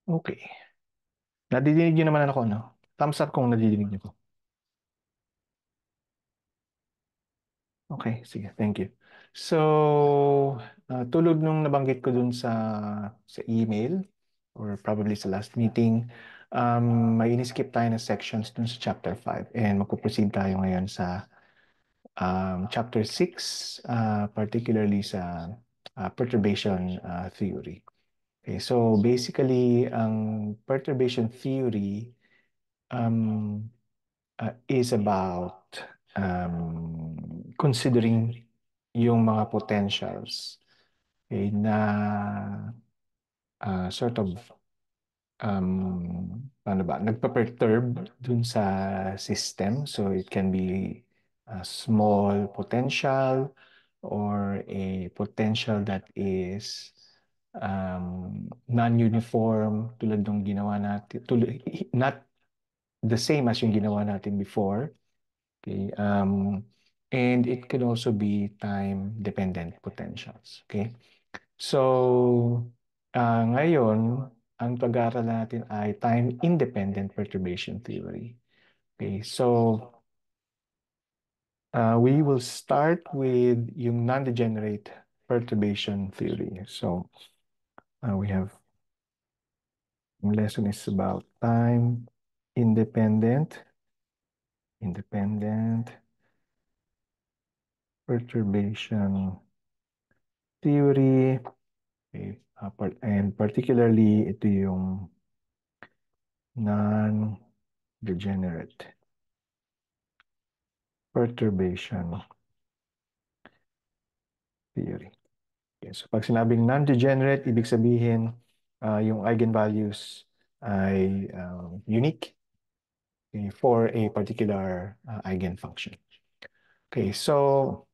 Okay. Nadidinig niyo naman ako, no? Thumbs up kung nadidinig niyo ko. Okay, sige. Thank you. So, tulad nung nabanggit ko dun sa email or probably sa last meeting, may in-skip tayo na sections dun sa chapter 5 and magpo-proceed tayo ngayon sa chapter 6, particularly sa perturbation theory. Okay, so basically, ang perturbation theory um, is about considering yung mga potentials, okay, na sort of paano ba, nagpa-perturb dun sa system. So it can be a small potential or a potential that is non-uniform tulad ng ginawa natin, not the same as yung ginawa natin before. Okay. And it could also be time-dependent potentials. Okay. So, ngayon, ang pag-aaral natin ay time-independent perturbation theory. Okay. So, we will start with yung non-degenerate perturbation theory. So, we have lesson is about independent perturbation theory. Okay. And particularly, ito yung non-degenerate perturbation theory. Okay. So pag sinabing non-degenerate, ibig sabihin yung eigenvalues ay unique, okay, for a particular eigenfunction. Okay, so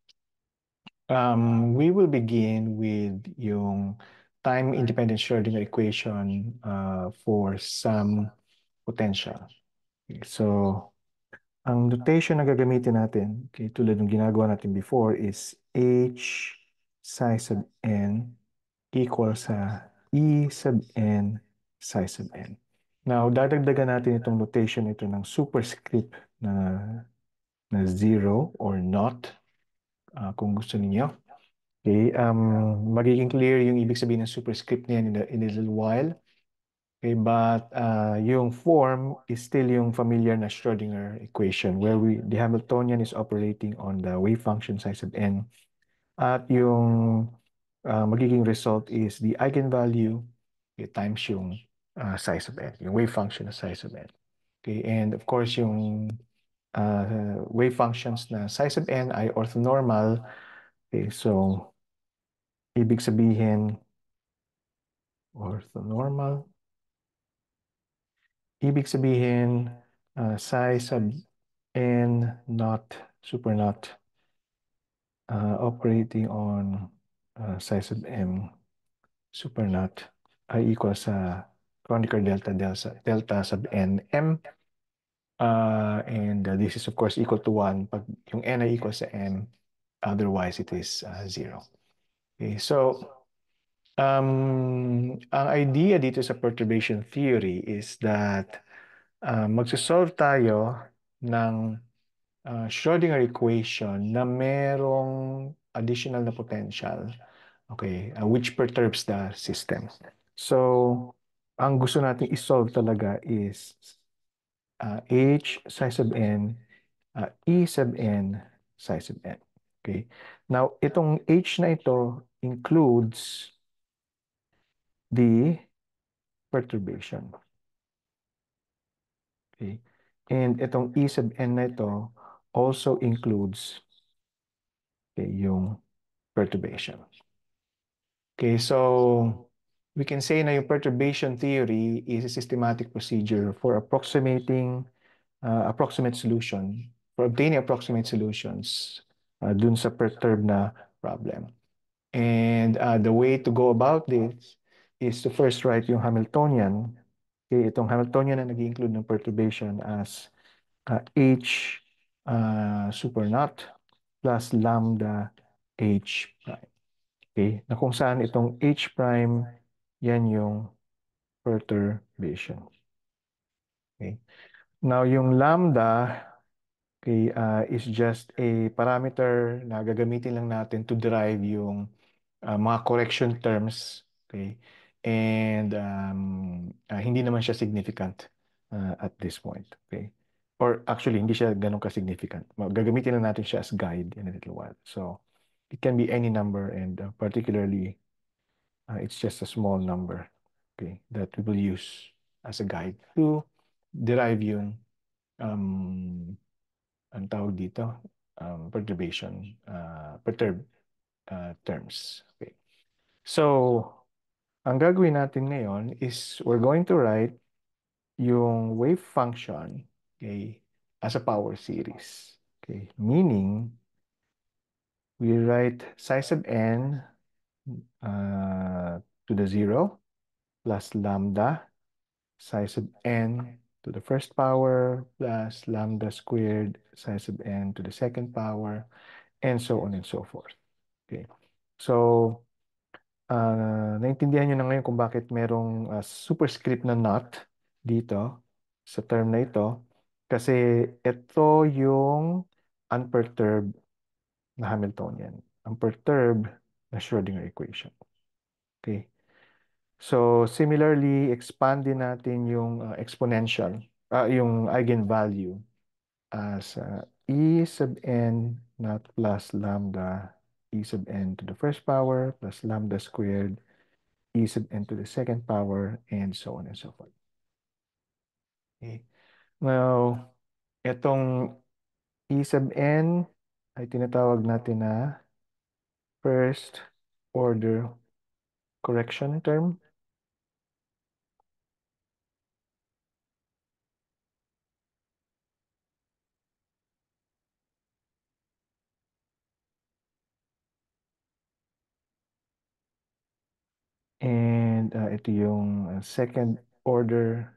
we will begin with yung time-independent Schrödinger equation for some potential. Okay, so ang notation na gagamitin natin, okay, tulad ng ginagawa natin before, is H psi sub n equals sa E sub n psi sub n. Now, dadagdagan natin itong notation ito ng superscript na 0 or not, kung gusto niyo. Okay, magiging clear yung ibig sabihin ng superscript niyan in a little while. Okay, but yung form is still yung familiar na Schrödinger equation where the Hamiltonian is operating on the wave function psi sub n at yung magiging result is the eigenvalue, okay, times yung psi sub n, yung wave function na psi sub n. Okay, and of course yung wave functions na psi sub n ay orthonormal. Okay, so ibig sabihin orthonormal. Ibig sabihin, psi sub n not, super not, operating on psi sub m super not ay equal sa Kronecker delta sub n m. And this is of course equal to 1 pag yung n ay equal sa m, otherwise it is 0. Okay, so ang idea dito sa perturbation theory is that magsosolve tayo ng Schrödinger equation na merong additional na potential, okay, which perturbs the system. So, ang gusto natin isolve talaga is H psi sub n, E sub n, psi sub n. Okay. Now, itong H na ito includes the perturbation. Okay. And itong E sub n na ito also includes, okay, yung perturbation. Okay, so we can say na yung perturbation theory is a systematic procedure for approximating approximate solution, for obtaining approximate solutions dun sa perturbed na problem. And the way to go about this is to first write yung Hamiltonian. Okay, itong Hamiltonian na nag-include ng perturbation as H super naught plus lambda H prime. Okay, na kung saan itong H prime, yan yung perturbation. Okay. Now, yung lambda, okay, is just a parameter na gagamitin lang natin to derive yung mga correction terms. Okay. And hindi naman siya significant at this point. Okay. Or actually, hindi siya ganun ka-significant. Gagamitin lang natin siya as guide in a little while. So, it can be any number and particularly, it's just a small number, okay, that we will use as a guide to derive yung ang tawag dito, perturb terms. Okay. So, ang gagawin natin ngayon is we're going to write yung wave function, okay, as a power series. Okay, meaning we write psi sub n to the 0 plus lambda psi sub n to the first power plus lambda squared psi sub n to the second power, and so on and so forth. Okay. So, naintindihan nyo na ngayon kung bakit merong superscript na not dito sa term na ito. Kasi ito yung unperturbed na Hamiltonian. Unperturbed na Schrödinger equation. Okay. So, similarly, expand din natin yung exponential, yung eigenvalue as e sub n not plus lambda e sub n to the first power plus lambda squared e sub n to the second power and so on and so forth. Okay. Now, itong e sub n ay tinatawag natin na first order correction term. And ito yung second order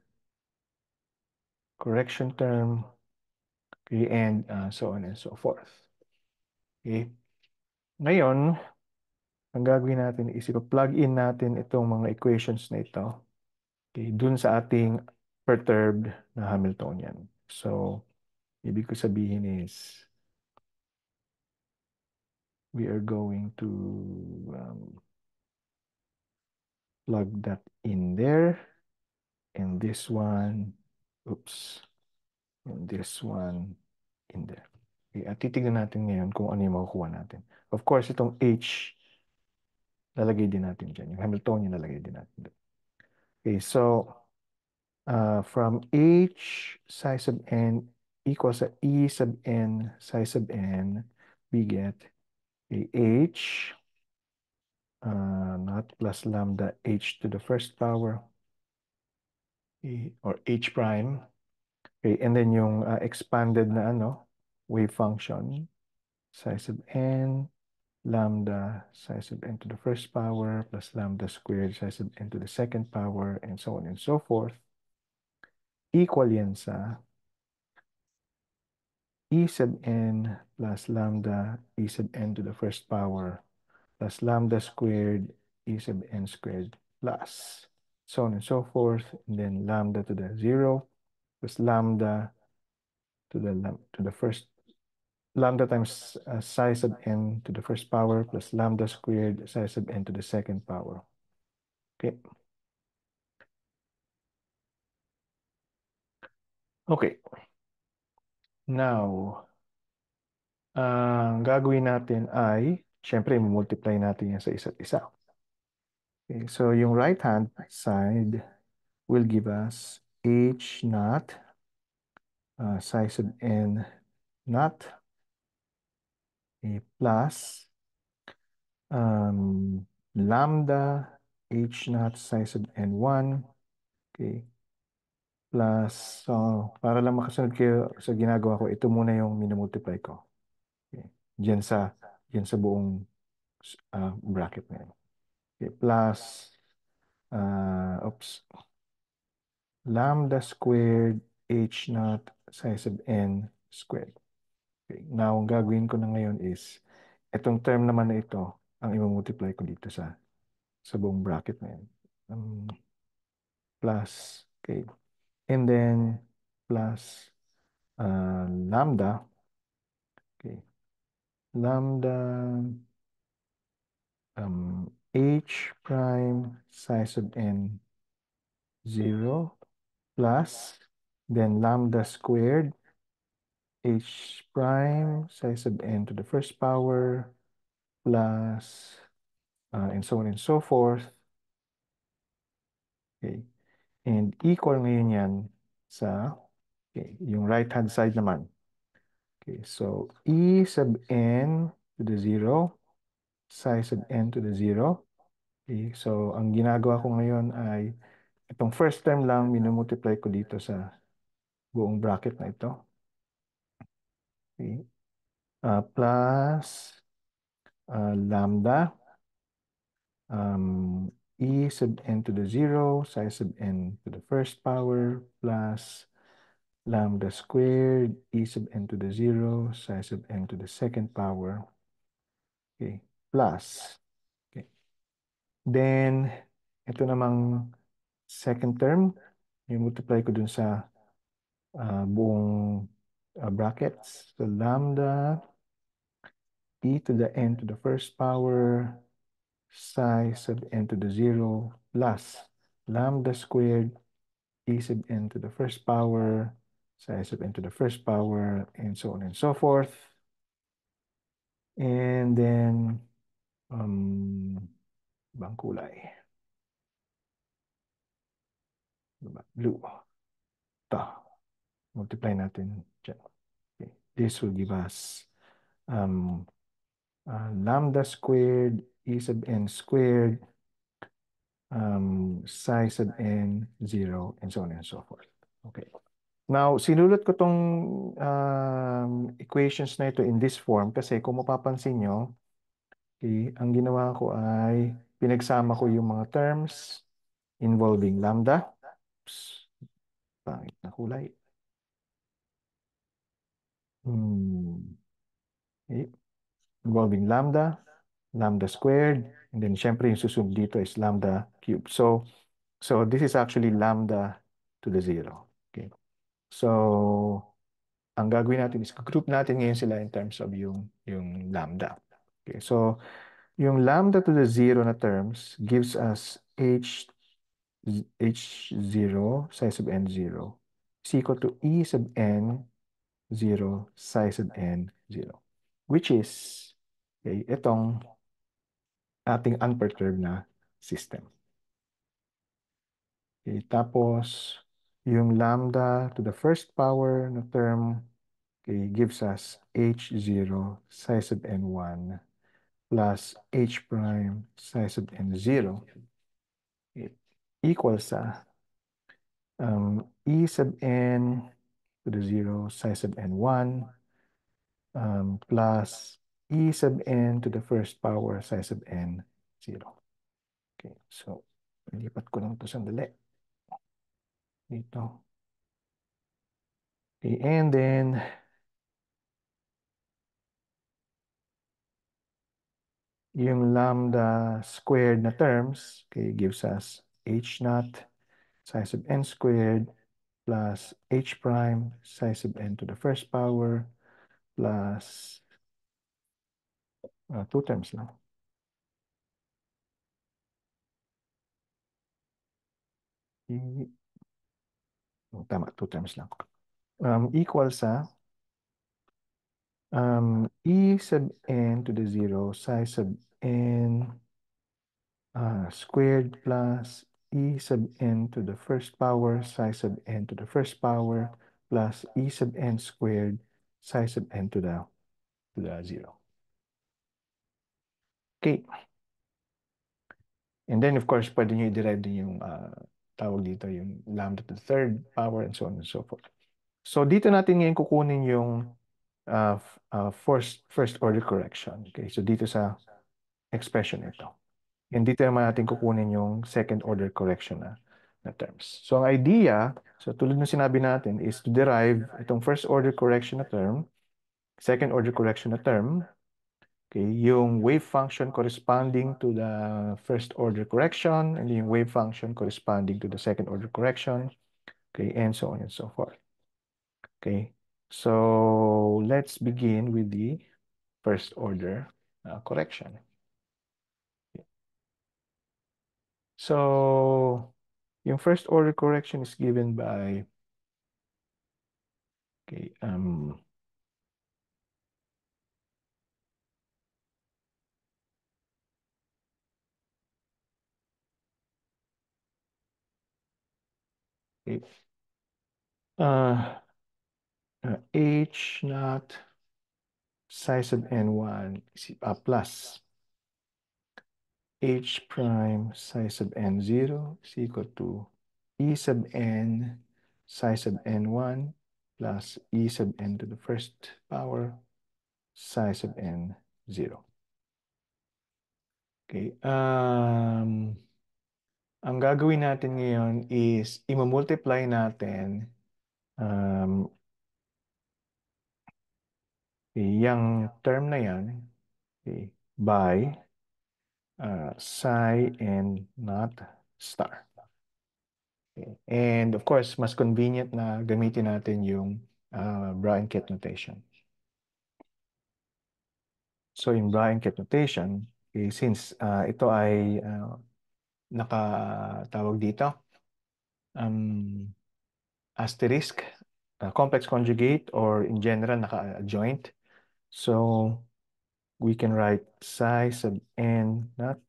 correction term. Okay, and so on and so forth. Okay. Ngayon, ang gagawin natin is i-plug in natin itong mga equations na ito, okay, dun sa ating perturbed na Hamiltonian. So, ibig ko sabihin is we are going to plug that in there, and this one, oops, and this one in there. Okay, at titignan natin ngayon kung ano yung makukuha natin. Of course, itong H, lalagay din natin dyan. Yung Hamiltonian, lalagay din natin dyan. Okay, so from H psi sub n equals to E sub n psi sub n, we get a H not plus lambda H to the first power, or H prime. Okay, and then yung expanded na wave function, psi sub n lambda psi sub n to the first power plus lambda squared psi sub n to the second power, and so on and so forth, equal yan sa e sub n plus lambda e sub n to the first power plus lambda squared e sub n squared plus so on and so forth, and then lambda to the 0 plus lambda to the first, lambda times psi sub n to the first power plus lambda squared psi sub n to the second power. Okay. Okay. Now, ang gagawin natin ay, syempre, multiply natin yan sa isa't isa. Okay, so yung right hand side will give us h naught psi sub n naught plus lambda h naught psi sub n1, okay, plus, so para lang makasunod kayo sa ginagawa ko, ito muna yung minumultiply ko. Okay. Diyan sa buong bracket na yun. Okay, plus oops, lambda squared h naught psi sub n squared. Okay. Now, ang gagawin ko na ngayon is, itong term naman na ito, ang i-multiply ko dito sa buong bracket na yan. plus, okay, and then plus lambda, okay, lambda h prime psi sub n 0 plus then lambda squared h prime psi sub n to the first power plus and so on and so forth. Okay. And equal ngayon yan sa yung right hand side naman. Okay, so e sub n to the 0, psi sub n to the 0. Okay, so ang ginagawa ko ngayon ay itong first term lang minumultiply ko dito sa buong bracket na ito. Okay. Plus lambda e sub n to the 0, psi sub n to the first power plus lambda squared e sub n to the 0, psi sub n to the second power. Okay, plus. Okay. Then, ito namang second term, yung multiply ko dun sa buong brackets. So, lambda e to the n to the first power psi sub n to the 0 plus lambda squared e sub n to the first power psi sub n to the first power and so on and so forth. And then, ibang kulay. Blue. Ito. Multiply natin dyan. Okay. This will give us lambda squared e sub n squared psi sub n 0 and so on and so forth. Okay. Now, sinulat ko tong equations na ito in this form kasi kung mapapansin nyo, okay, ang ginawa ko ay pinagsama ko yung mga terms involving lambda. Oops, pangit na kulay. Okay. Involving lambda, lambda squared, and then syempre yung susunod dito is lambda cubed. So this is actually lambda to the 0. Okay. So, ang gagawin natin is group natin ngayon sila in terms of yung lambda. Okay. So, yung lambda to the 0 na terms gives us h0 psi sub n 0 is equal to e sub n 0 psi sub n 0, which is okay, itong ating unperturbed na system. Okay, tapos, yung lambda to the first power na term okay, gives us h0 psi sub n1 plus h prime psi sub n0 equals sa e sub n to the 0 psi sub n1 plus e sub n to the first power psi sub n0. Okay, so, lipat ko lang ito sandali. Dito. Okay, and then, yung lambda squared na terms, okay, gives us h naught psi sub n squared plus h prime psi sub n to the first power plus two terms lang. Tama, two terms lang. Equals sa e sub n to the 0 psi sub n squared plus e sub n to the first power psi sub n to the first power plus e sub n squared psi sub n to the 0. Okay. And then, of course, pwede nyo i-derive din yung tawag dito, yung lambda to the third power and so on and so forth. So, dito natin ngayon kukunin yung first order correction. Okay, so dito sa expression ito. And dito naman natin kukunin yung second order correction na terms. So, ang idea, so tulad ng sinabi natin, is to derive itong first order correction na term, second order correction na term, Okay, yung wave function corresponding to the first order correction and yung wave function corresponding to the second order correction. Okay, and so on and so forth. Okay, so let's begin with the first order correction. So, yung first order correction is given by, okay, okay, uh, H naught psi sub n1 is plus H prime psi sub n0 is equal to E sub n psi sub n1 plus E sub n to the first power psi sub n0. Okay. Ang gagawin natin ngayon is i-multiply natin um, yung term na yan, okay, by psi and not star. Okay. And of course, mas convenient na gamitin natin yung Bra-Henket notation. So in Bra-Henket notation, okay, since ito ay nakatawag dito, asterisk, complex conjugate, or in general, naka-adjoint. So we can write psi sub n naught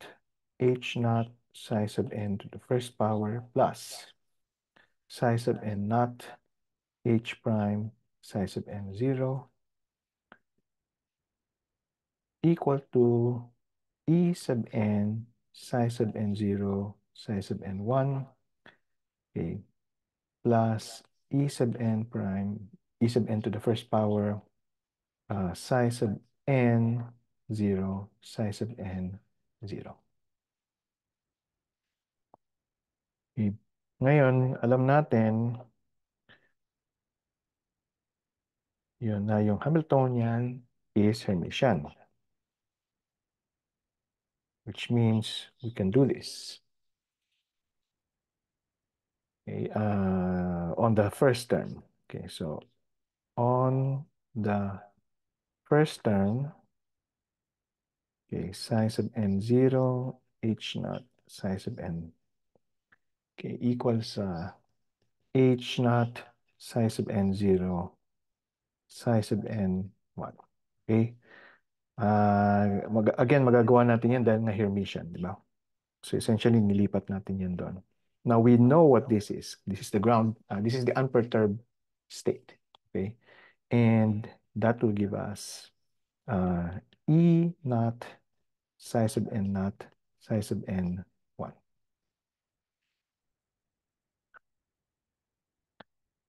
h naught psi sub n to the first power plus psi sub n naught h prime psi sub n0 equal to e sub n psi sub n0 psi sub n1, okay, plus e sub n prime e sub n to the first power psi sub n 0 psi sub n 0. Okay. Ngayon, alam natin yun na yung Hamiltonian is Hermitian, which means we can do this. Okay, on the first term. Okay, so on the first term, okay, psi sub n0, h naught psi sub n, okay, equals h naught psi sub n0, psi sub n1. Okay? Again, magagawa natin yan dahil nga Hermitian, di ba? So essentially, nilipat natin yan doon. Now, we know what this is. This is the ground, this is the unperturbed state. Okay? And that will give us E naught psi sub n naught psi sub n1.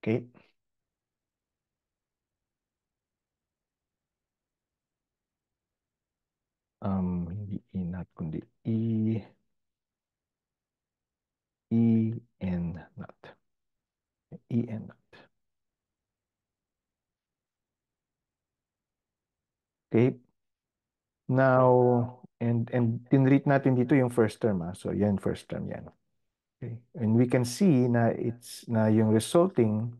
Okay? Hindi E naught, kundi En naught. En naught. Okay? Now, and tinreat natin dito yung first term. So, yan, first term yan. Okay. And we can see na it's na yung resulting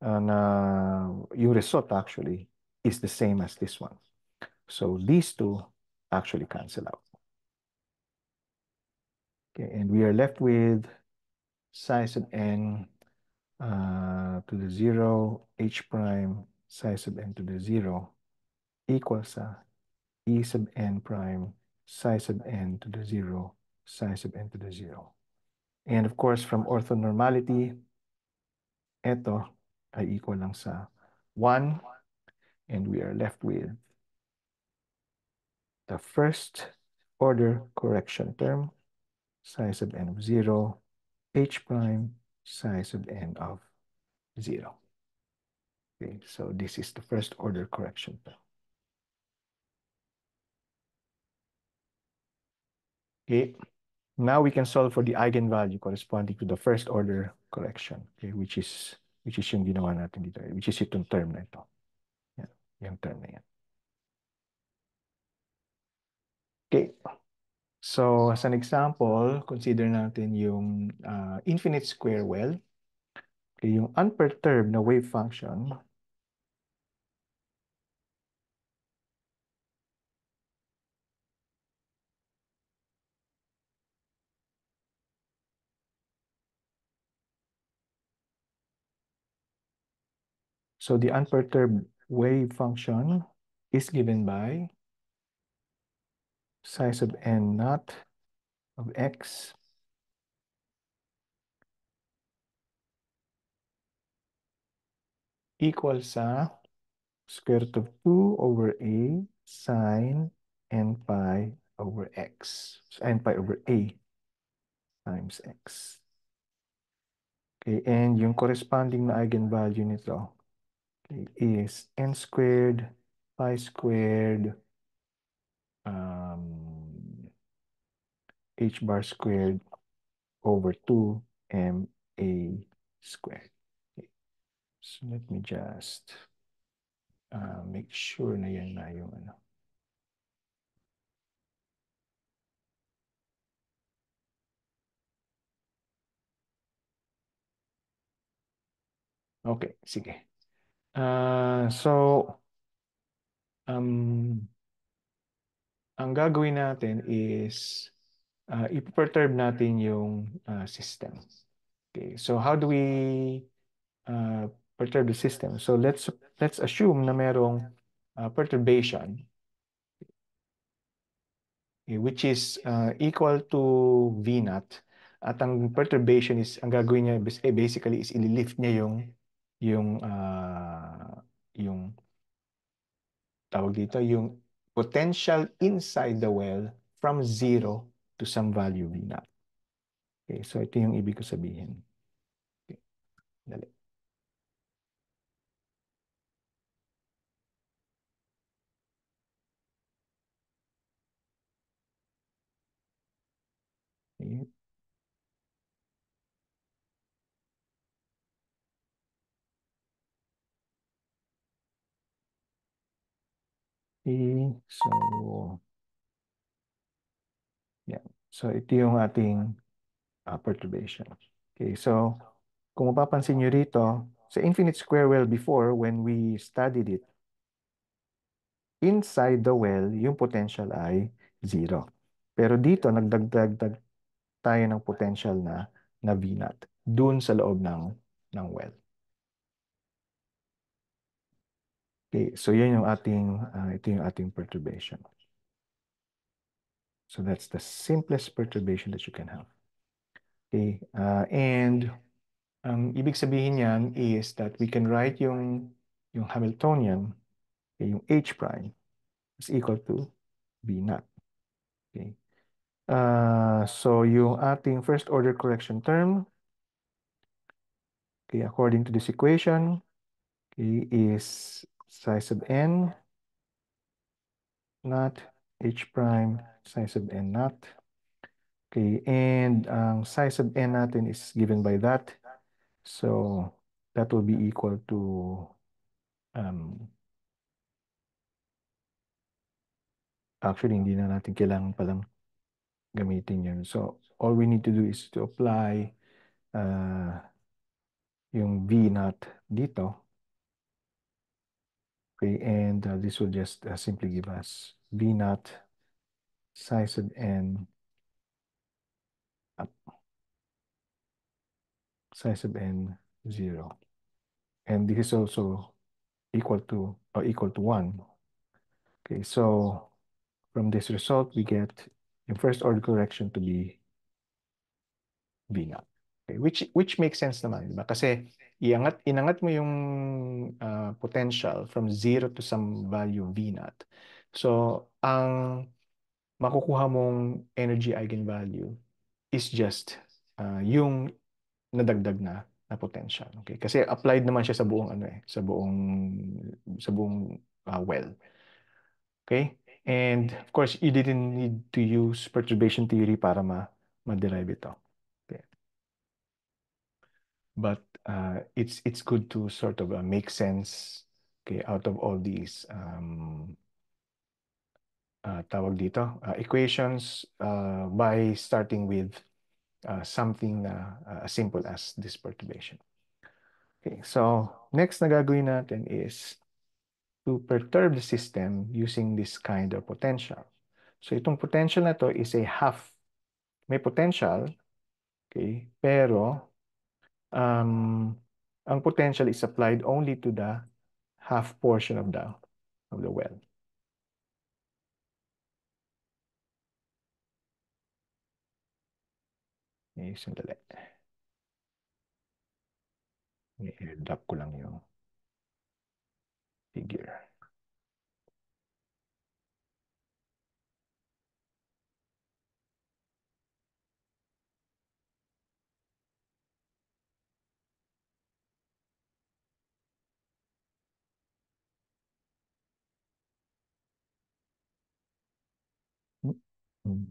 na yung result actually is the same as this one. So these two actually cancel out. Okay, and we are left with psi sub n to the 0, h prime psi sub n to the 0 equals e sub n prime psi sub n to the 0 psi sub n to the 0. And of course, from orthonormality, ito ay equal lang sa 1, and we are left with the first order correction term, psi sub n of 0, h prime psi sub n of 0. Okay, so this is the first order correction term. Okay, now we can solve for the eigenvalue corresponding to the first order correction, okay, which is yung ginawa natin dito, which is itong term na ito. Yan, yung term na yan. Okay. So, as an example, consider natin yung infinite square well. Okay, yung unperturbed na wave function. So, the unperturbed wave function is given by psi sub n naught of x equals sa square root of 2 over a sine n pi over x. So, n pi over a times x. Okay, and yung corresponding na eigenvalue nito, okay, is n squared pi squared h bar squared over 2 ma squared. Okay. So let me just make sure na yan na yung ano. Okay, sige. So, um, ang gagawin natin is iperturb natin yung system. Okay, so how do we uh, perturb the system? So let's assume na merong perturbation, okay, which is equal to V naught. At ang perturbation is, ang gagawin niya basically is ililift niya yung tawag dito, yung potential inside the well from 0 to some value V naught. Okay, so ito yung ibig ko sabihin. Okay, dali. Okay, so, yeah. So ito yung ating perturbation. Okay, so kung mapapansin nyo rito, sa infinite square well before, when we studied it, inside the well, yung potential ay 0. Pero dito, nagdagdag tayo ng potential na V naught dun sa loob ng well. Okay, so yan yung ito yung ating perturbation. So that's the simplest perturbation that you can have. Okay, and ang ibig sabihin niyan is that we can write yung Hamiltonian, okay, yung H prime is equal to V naught. Okay. So yung ating first order correction term, okay, according to this equation, okay, is psi sub n naught H prime psi sub n naught. Okay, and ang psi sub n natin is given by that. So that will be equal to actually hindi na natin kailangan palang gamitin yun. So all we need to do is to apply yung V naught dito. Okay, and this will just simply give us V naught psi sub n up psi sub n 0. And this is also equal to 1. Okay, so from this result, we get yung first order correction to be V naught. Okay, which makes sense naman, di ba? Kasi inangat mo yung potential from 0 to some value V naught. So, ang makukuha mong energy eigenvalue is just yung nadagdag na potential. Okay? Kasi applied naman siya sa buong sa buong well. Okay? And of course, you didn't need to use perturbation theory para ma-derive ito. Okay. But it's good to sort of make sense, okay, out of all these tawag dito, equations by starting with something na as simple as this perturbation. Okay, so next na gagawin natin is to perturb the system using this kind of potential. So itong potential na to is a half. May potential, okay, pero ang potential is applied only to the half portion of the well. Okay, sandali. I-drop ko lang yung figure. Hmm.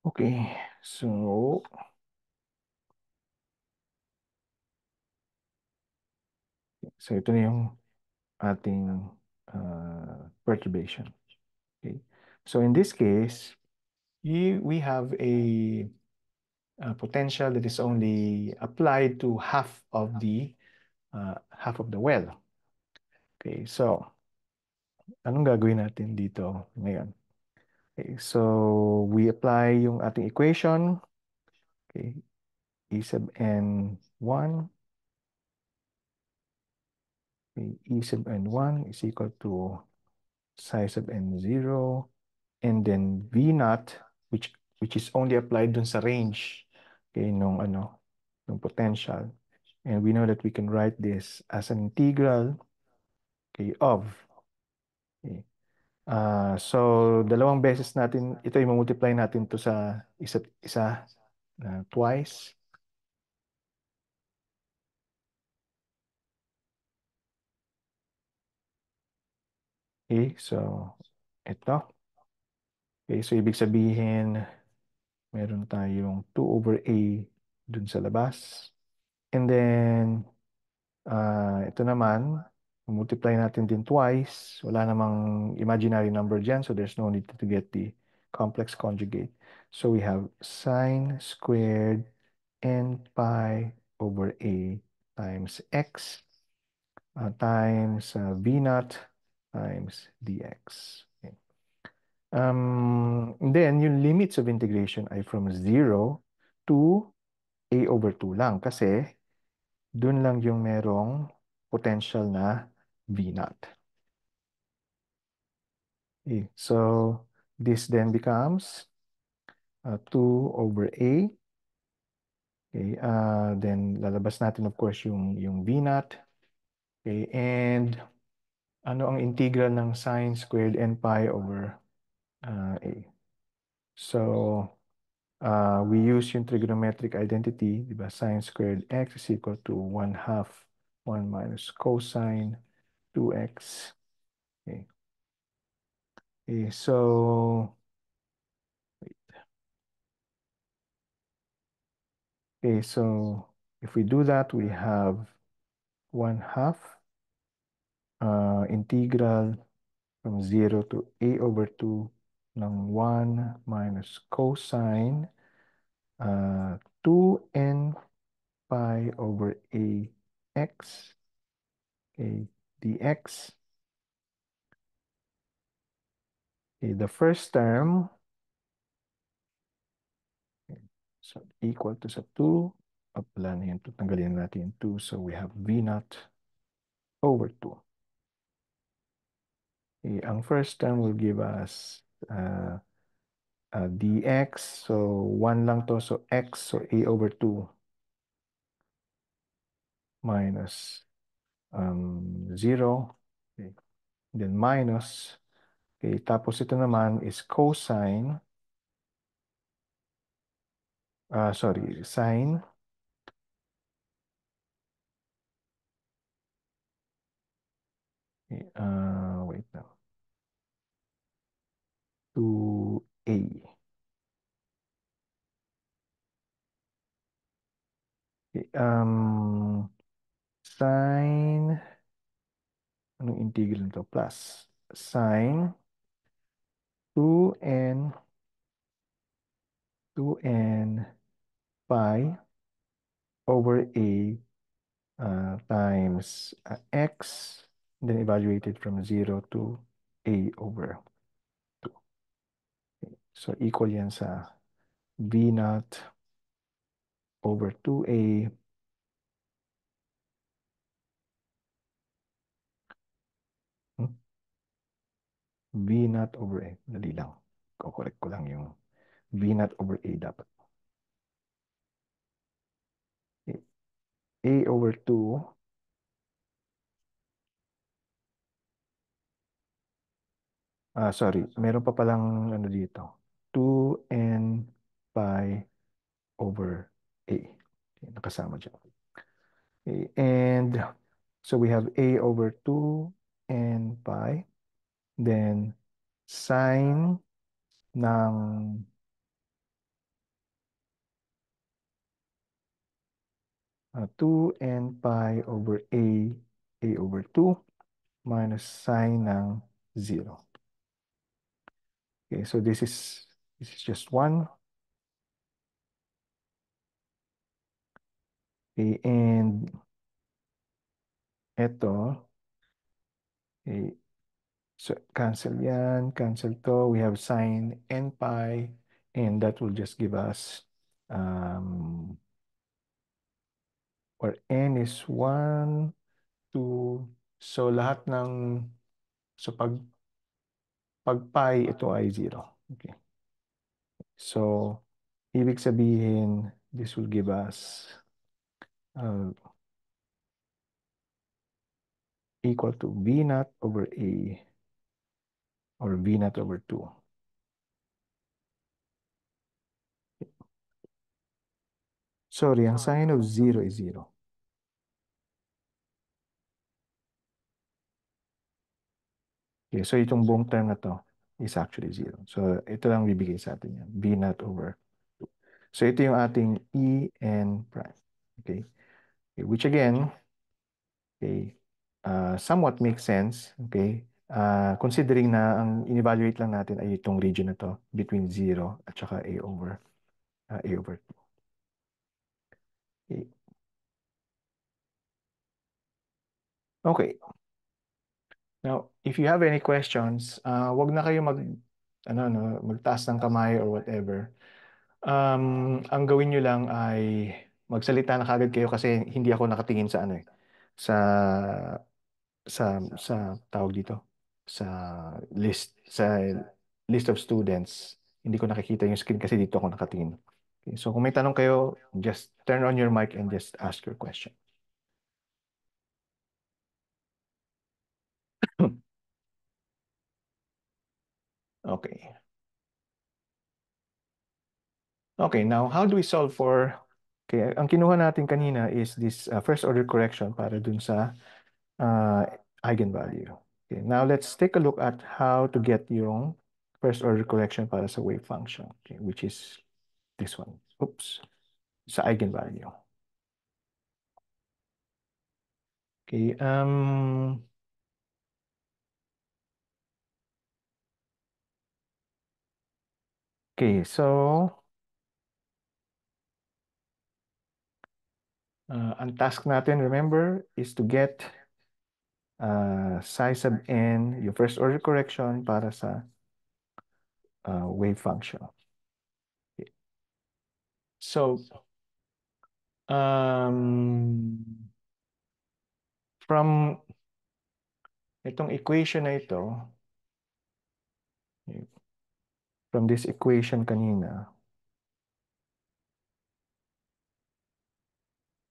Okay, so ito na yung ating perturbation. Okay. So in this case, we have a potential that is only applied to half of the well. Okay, so anong gagawin natin dito ngayon? Okay, so we apply yung ating equation. Okay, E sub n1, okay, E sub n1 is equal to psi sub n0, and then V naught, which is only applied dun sa range, okay, nung potential. And we know that we can write this as an integral, okay, of. Okay. So, dalawang beses natin, ito i-multiply natin to sa isa't isa, twice. Okay, so, ito. Okay, so ibig sabihin, meron tayong 2 over A dun sa labas. And then, ito naman, multiply natin din twice. Wala namang imaginary number dyan, so there's no need to get the complex conjugate. So we have sine squared n pi over A times x times V naught times dx. Okay. Then, yung limits of integration ay from 0 to A over 2 lang kasi dun lang yung merong potential na V naught. Okay, so this then becomes 2 over A. Okay, then lalabas natin of course yung V naught. Okay, and ano ang integral ng sine squared n pi over A? So, we use yung trigonometric identity, di ba? Sine squared x is equal to 1/2 1 minus cosine 2x. Okay. Okay, so if we do that, we have 1/2 integral from 0 to A over 2 ng 1 minus cosine 2n pi over A x, okay, dx. Okay, the first term, okay, so equal to sa 2. Wala na yan. Tanggalin natin yung 2. So we have V naught over 2. Okay, ang first term will give us dx. So 1 lang to. So x. So A over 2 minus 0. Okay. Then minus. Okay, tapos ito naman is cosine. Sorry, sine. Okay, sine, anong integral nito? Plus sine 2n 2n pi over a times x, then evaluated from 0 to a over 2. So equal yan sa v naught over 2a v naught over a. Dali lang. Correct ko lang yung v naught over a dapat. A over 2. Sorry. Meron pa palang ano dito. 2n pi over a. Okay, nakasama dyan. Okay, and so we have a over 2n pi. Then sine ng 2n pi over a over 2 minus sine ng 0. Okay, so this is just 1. Okay, and ito, okay, so cancel yan, cancel to. We have sine n pi, and that will just give us, or n is 1, 2. So lahat ng, so pag pi, ito ay 0. Okay. So, ibig sabihin, this will give us equal to v naught over a, or v naught over 2. Sorry, ang sign of 0 is 0. Okay, so itong buong term na to is actually 0. So ito lang bibigay sa atin yan, v naught over 2. So ito yung ating E n prime. Okay, okay, which again, okay, somewhat makes sense. Okay, considering na ang in-evaluate lang natin ay itong region na to between 0 at saka a over 2. Okay. Okay. Now, if you have any questions, wag na kayo magtaas ng kamay or whatever. Ang gawin nyo lang ay magsalita na kagad kayo kasi hindi ako nakatingin sa ano eh. Sa sa tawag dito. Sa list of students. Hindi ko nakikita yung screen kasi dito ako nakatingin. Okay, so kung may tanong kayo, just turn on your mic and just ask your question. Okay. Okay, now how do we solve for, okay, ang kinuha natin kanina is this first order correction para dun sa eigenvalue. Okay, now let's take a look at how to get yung first order correction para sa wave function, okay, which is this one. Oops, sa eigenvalue. Okay, okay, so ang task natin, remember, is to get psi sub n, yung first order correction para sa wave function. Okay. So, from itong equation na ito, from this equation kanina,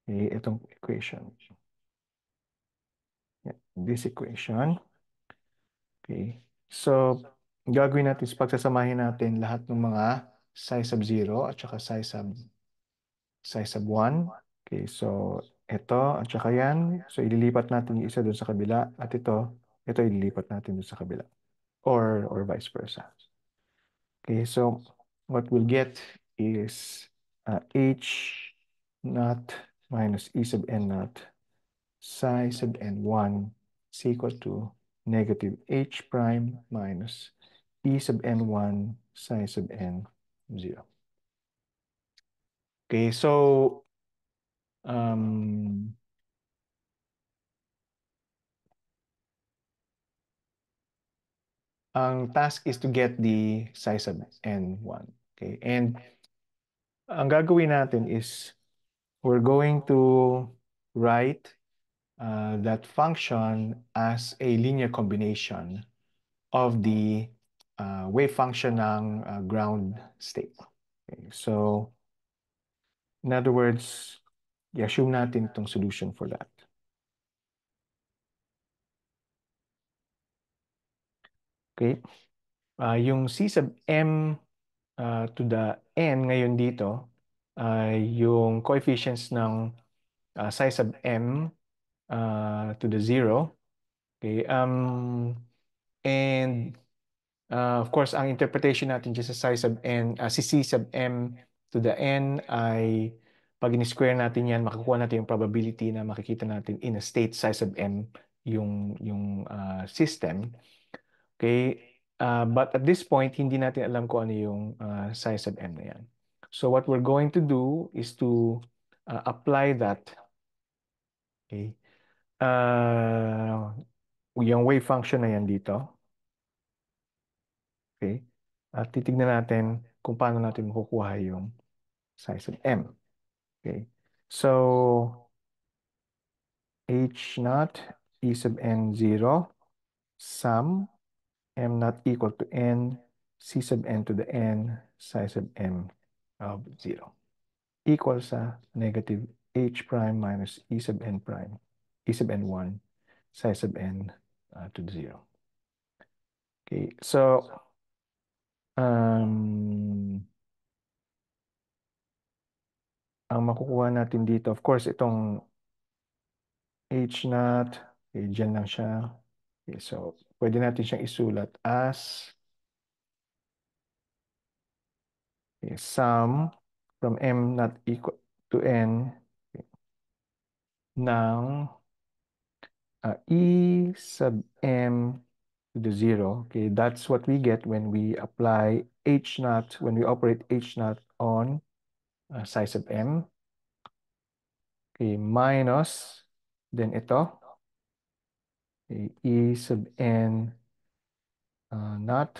okay, itong equation. Yeah, this equation. Okay. So, gagawin natin is pagsasamahin natin lahat ng mga psi sub 0 at saka psi sub 1. Okay, so ito at saka yan. So, ililipat natin yung isa dun sa kabila at ito ililipat natin dun sa kabila. Or vice versa. Okay, so what we'll get is h naught minus E sub n naught psi sub n1 is equal to negative H prime minus E sub n1 psi sub n0. Okay, so um, ang task is to get the psi sub n1. Okay, and ang gagawin natin is we're going to write that function as a linear combination of the wave function ng ground state. Okay, so in other words, i-assume natin itong solution for that. Okay, yung C sub m to the n ngayon dito ay yung coefficients ng psi sub m to the 0. Okay, and of course, ang interpretation natin dyan sa psi sub n, si C sub m to the n ay pag in-square natin yan, makakuha natin yung probability na makikita natin in a state psi sub m yung system. Okay? But at this point, hindi natin alam kung ano yung psi sub m na yan. So what we're going to do is to apply that. Okay? Yung wave function na yan dito. Okay? At titignan natin kung paano natin makukuha yung psi sub m. Okay? So, h naught e sub n 0 sum m not equal to n c sub n to the n psi sub m of 0 equals sa negative h prime minus e sub n prime e sub n1 psi sub n to the 0. Okay, so ang makukuha natin dito, of course, itong h naught, okay, dyan lang siya. Okay, so pwede natin siyang isulat as sum from m not equal to n ng e sub m to the 0. Okay, that's what we get when we apply h naught, when we operate h naught on psi sub m. Okay, minus, then ito, okay, e sub n naught,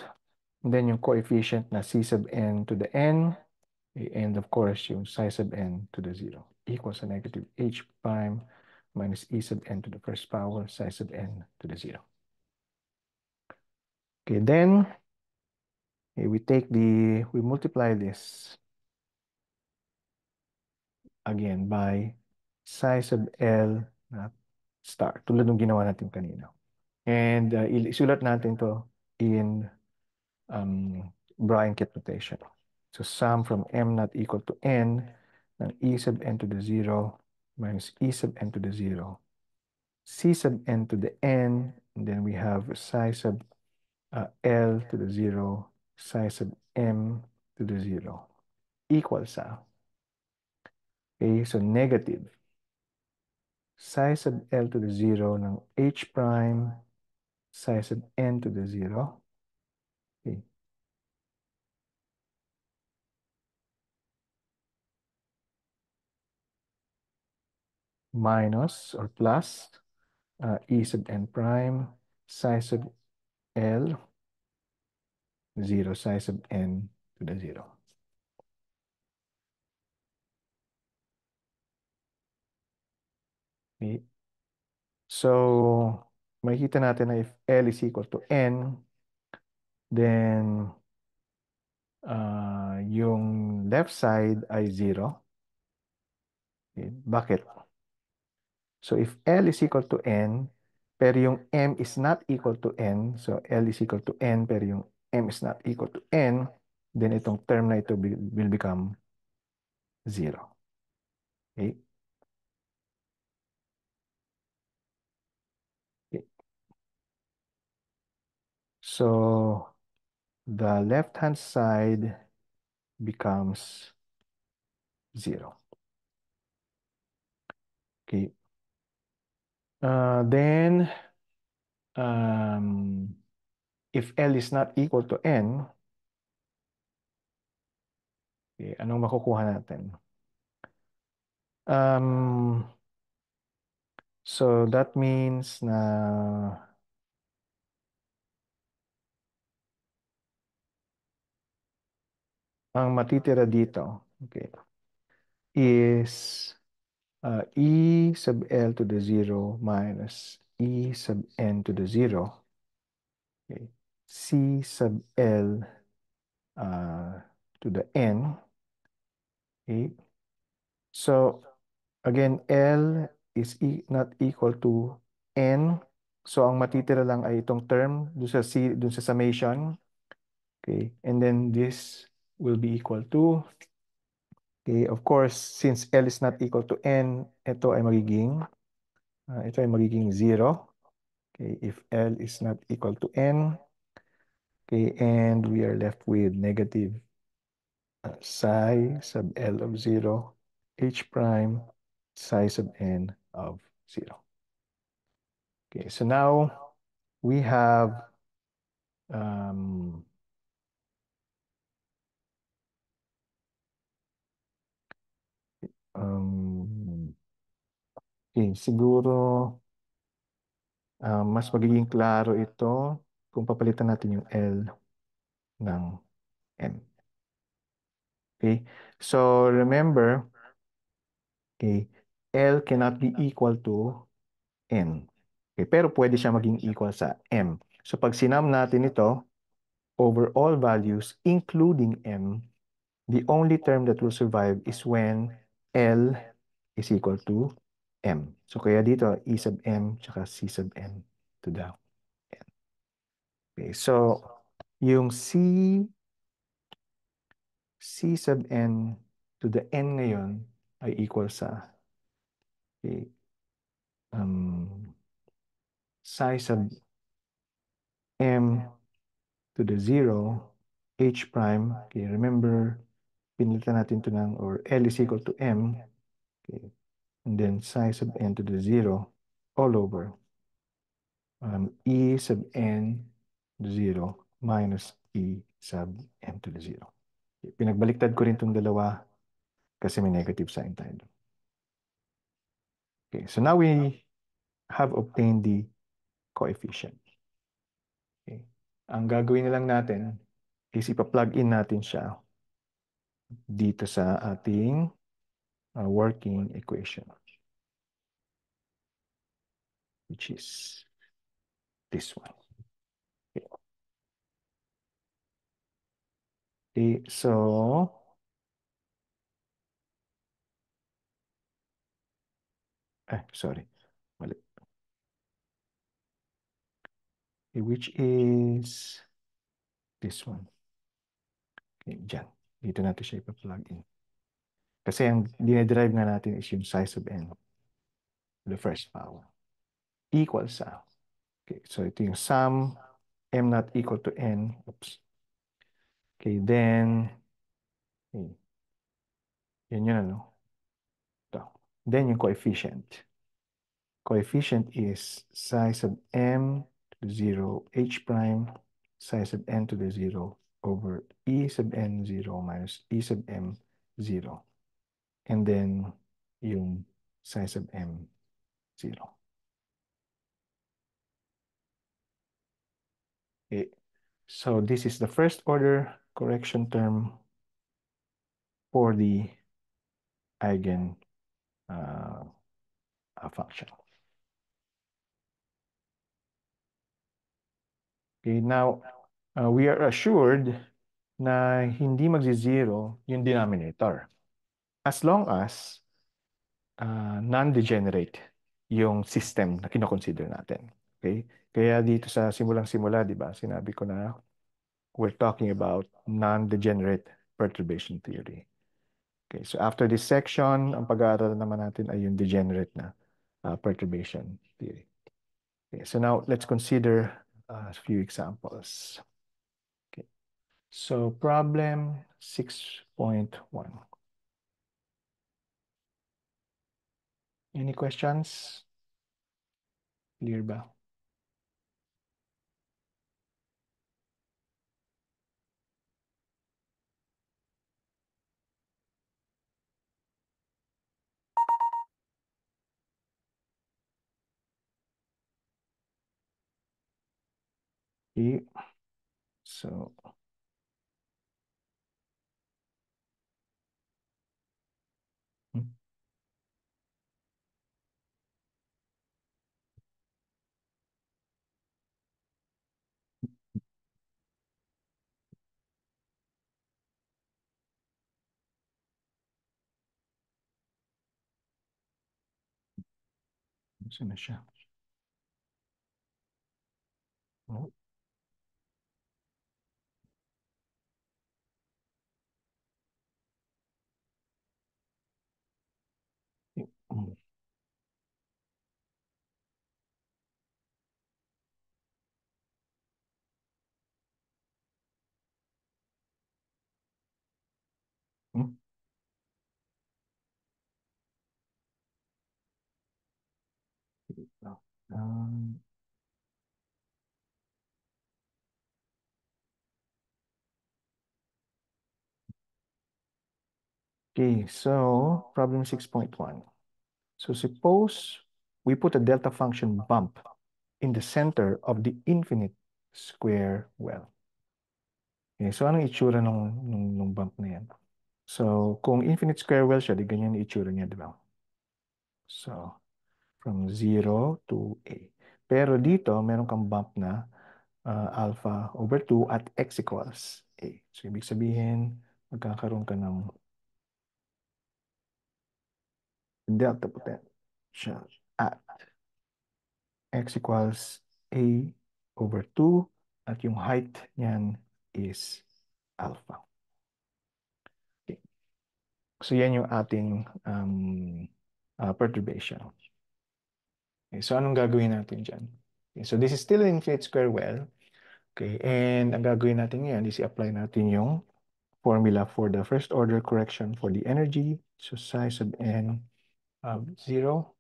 and then yung coefficient na c sub n to the n, and of course, yung psi sub n to the 0 equals to negative h prime minus e sub n to the first power psi sub n to the 0. Okay, then we multiply this again by psi sub L na star, tulad ng ginawa natin kanina. And isulat natin to in Bryant-Kit notation. So sum from m not equal to n ng e sub n to the 0 minus e sub n to the 0, c sub n to the n, and then we have psi sub L to the 0, psi sub m to the 0 equals sa, okay, so negative psi sub L to the 0 ng h prime psi sub n to the 0, okay, minus or plus e sub n prime psi sub L 0 psi sub n to the 0. Okay. So, makikita natin na if L is equal to n, then yung left side ay 0. Okay. Bakit? So, if L is equal to n, pero yung m is not equal to n, so L is equal to n, pero yung m is not equal to n, then itong term na ito will become 0. Okay? Okay. So, the left-hand side becomes 0. Okay. Then, um, if L is not equal to N, okay, anong makukuha natin? So that means na ang matitira dito, okay, is E sub L to the 0 minus E sub N to the 0. Okay. C sub L to the N. Okay. So again, L is not equal to N. So ang matitira lang ay itong term dun sa C, dun sa summation. Okay. And then this will be equal to, okay, of course, since L is not equal to N, ito ay magiging 0. Okay, if L is not equal to N, okay, and we are left with negative psi sub L of 0, H prime psi sub N of 0. Okay, so now we have um, okay, siguro mas magiging klaro ito kung papalitan natin yung L ng M. Okay, so remember, okay, L cannot be equal to N. Okay, pero pwede siya maging equal sa M. So pag sinam natin ito over all values, including M, the only term that will survive is when L is equal to M. So kaya dito, E sub M tsaka C sub M to the N. Okay, so yung C sub N to the N ngayon ay equal sa, okay, psi sub M to the 0, H prime, okay, remember, pinilitan natin ito ng, or L is equal to M, okay, and then psi sub N to the 0, all over, E sub N to the 0 minus E sub N to the 0. Okay, pinagbaliktad ko rin itong dalawa kasi may negative sign tayo. Okay, so now we have obtained the coefficient. Okay. Ang gagawin na lang natin is ipa-plug in natin siya dito sa ating working equation, which is this one. Okay, okay, so sorry, mali. Okay, which is this one. Okay, dyan. Dito natin siya ipa-plug in. Kasi ang dinederive nga natin is yung size of n, the first power, equals sa. Okay, so ito yung sum, m not equal to n. Oops. Okay, then, okay, yun yun ano. Ito. Then yung coefficient. Coefficient is psi sub m to the 0, h prime, psi sub n to the 0 over e sub n 0 minus e sub m 0. And then yung psi sub m 0. Okay. So this is the first order correction term for the eigen function. Okay, now we are assured na hindi magzi-zero yung denominator as long as non-degenerate yung system na kinoconsider natin. Okay? Kaya dito sa simulang-simula, di ba, sinabi ko na we're talking about non-degenerate perturbation theory. Okay, so after this section, ang pag-aaral naman natin ay yung degenerate na perturbation theory. Okay, so now let's consider a few examples. Okay, so problem 6.1. Any questions? Clear ba? Okay. So, hmm, saan na siya? Oh, hmm, hmm. Um, okay, so problem 6.1. So suppose we put a delta function bump in the center of the infinite square well. Okay, so anong itsura nung bump na yan? So, kung infinite square well siya, di ganyan yung itsura niya, di ba? So, from 0 to A. Pero dito, meron kang bump na alpha over 2 at x equals A. So, ibig sabihin, magkakaroon ka ng delta potential at x equals A over 2 at yung height niyan is alpha. Okay. So, yan yung ating perturbation. Okay, so, anong gagawin natin dyan? Okay, so, this is still an infinite square well. Okay, and ang gagawin natin ngayon is i-apply natin yung formula for the first order correction for the energy. So psi sub n of 0,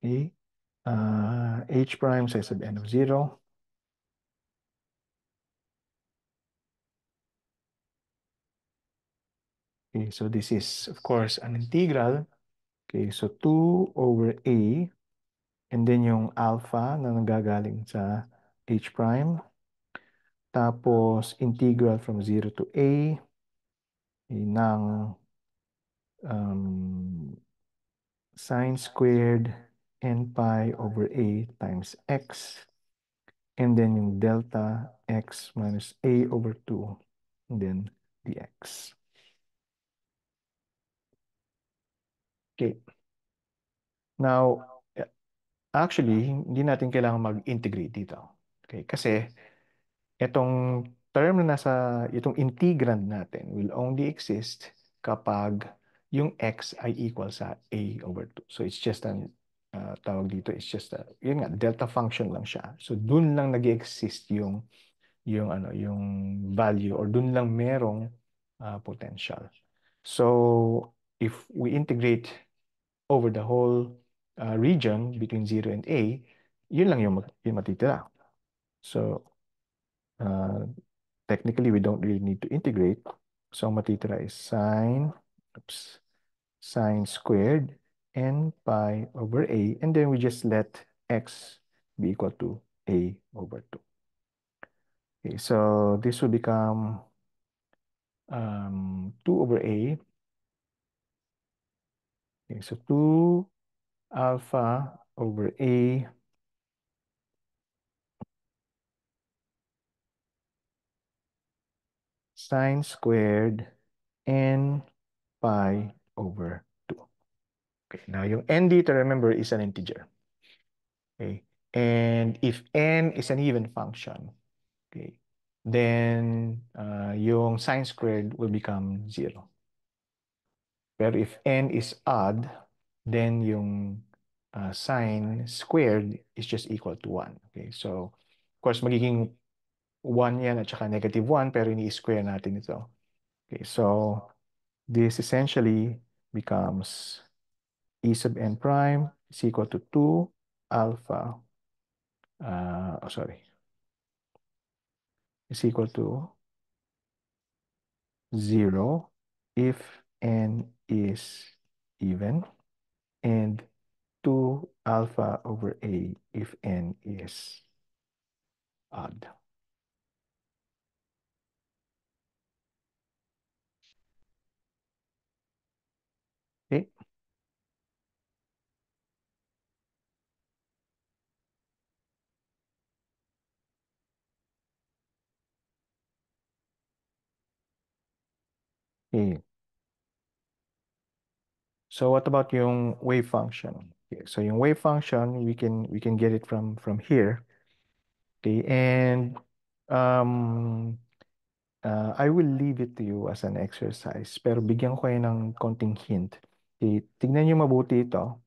okay, h prime psi sub n of 0. Okay, so this is, of course, an integral. Okay, so 2 over a, and then yung alpha na nanggagaling sa h prime. Tapos, integral from 0 to a, ng um, sine squared n pi over a times x, and then yung delta x minus a over 2, and then dx. Okay. Now, actually, hindi natin kailangan mag-integrate dito. Okay, kasi itong term na itong integrand natin will only exist kapag yung x ay equal sa a over 2. So it's just an, tawag dito, it's just yun nga, delta function lang siya. So dun lang nag-exist yung value, or dun lang merong potential. So if we integrate over the whole region between 0 and a, yun lang yung matitira. So uh, technically, we don't really need to integrate. So ang matitira is sine squared n pi over a, and then we just let x be equal to a over 2. Okay, so this will become 2 over a. Okay, so 2 alpha over a sine squared n pi over 2. Okay, now yung n dito, remember, is an integer. Okay, and if n is an even function, okay, then yung sine squared will become 0. Pero if n is odd, then yung sine squared is just equal to 1. Okay, so of course magiging 1 yan at saka negative 1, pero ini-square natin ito. Okay, so this essentially becomes E sub n prime is equal to 2 alpha, sorry, is equal to 0 if n is even, and 2 alpha over a if n is odd. Okay. Okay. So what about yung wave function? Okay, so yung wave function, we can get it from here. Okay, and um, I will leave it to you as an exercise, pero bigyan ko kayo ng konting hint. Okay, tignan niyo mabuti ito.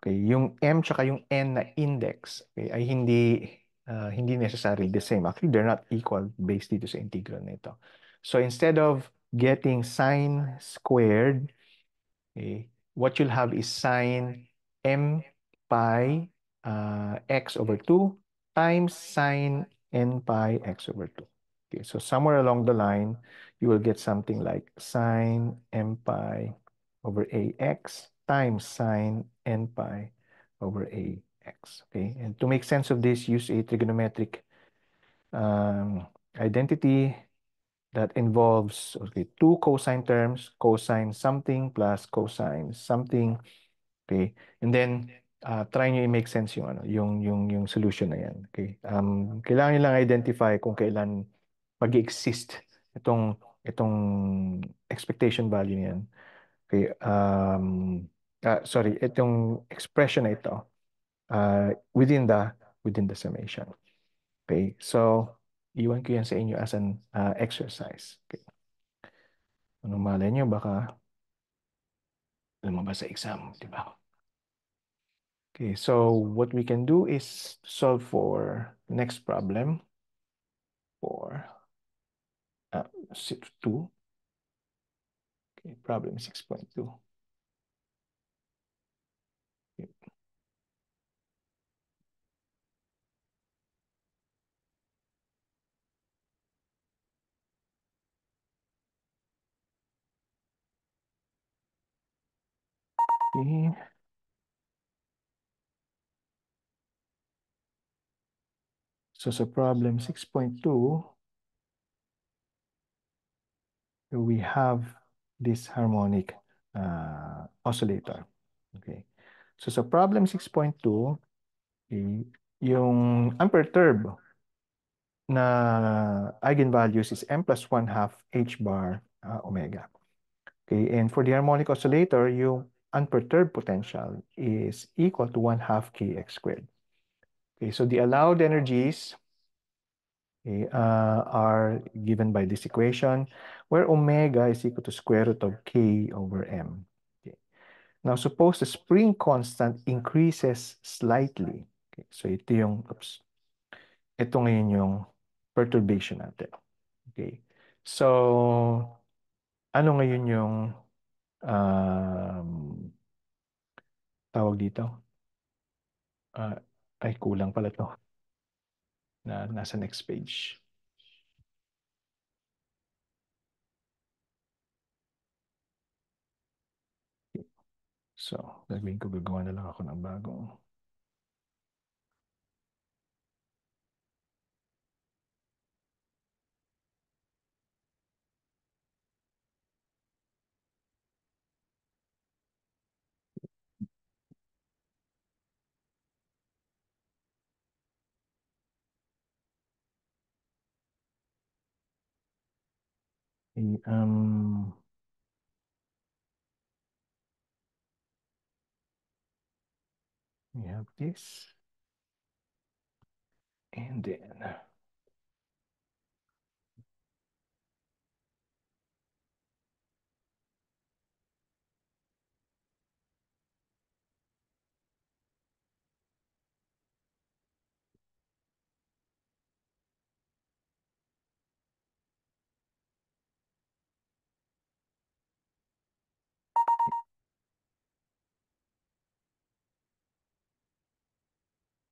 Okay, yung M tsaka yung N na index, okay, ay hindi necessarily the same. Actually, they're not equal based dito sa integral na ito. So instead of getting sine squared, okay, what you'll have is sine m pi x over 2 times sine n pi x over 2. Okay, so somewhere along the line, you will get something like sine m pi over ax times sine n pi over ax. Okay, and to make sense of this, use a trigonometric identity that involves, okay, two cosine terms, cosine something plus cosine something. Okay, and then try nyo i-make sense yung ano, yung solution na yan. Okay, kailangan nyo lang identify kung kailan mag-exist itong expectation value niyan. Okay, sorry, itong expression na ito within the summation. Okay, so iwan ko yan sa inyo as an exercise. Okay. Ano malay nyo, baka lumabas sa exam, di ba? Okay, so what we can do is solve for next problem for 2. Okay, problem 6.2. Okay. So sa problem 6.2, we have this harmonic oscillator. Okay. So sa problem 6.2, okay, yung unperturbed na eigenvalues is m plus 1 half h bar omega. Okay, and for the harmonic oscillator, yung unperturbed potential is equal to 1 half kx squared. Okay, so the allowed energies, okay, are given by this equation, where omega is equal to square root of k over m. Okay. Now, suppose the spring constant increases slightly. Okay, so ito ngayon yung perturbation natin. Okay, so ano ngayon yung um, tawag dito? Uh, ay, kulang pala to na nasa next page. Okay. So, gagawin ko, gagawa na lang ako ng bagong. Okay, we have this. And then,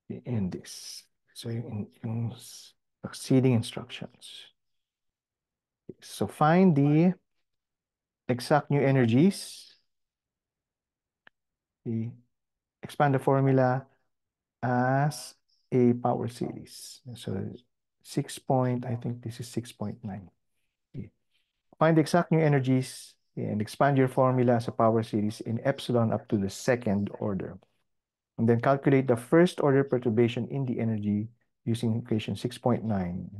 in this. So yung succeeding instructions. So find the exact new energies. Okay. Expand the formula as a power series. So 6 point, I think this is 6.9. Okay. Find the exact new energies and expand your formula as a power series in epsilon up to the second order. And then calculate the first order perturbation in the energy using equation 6.9.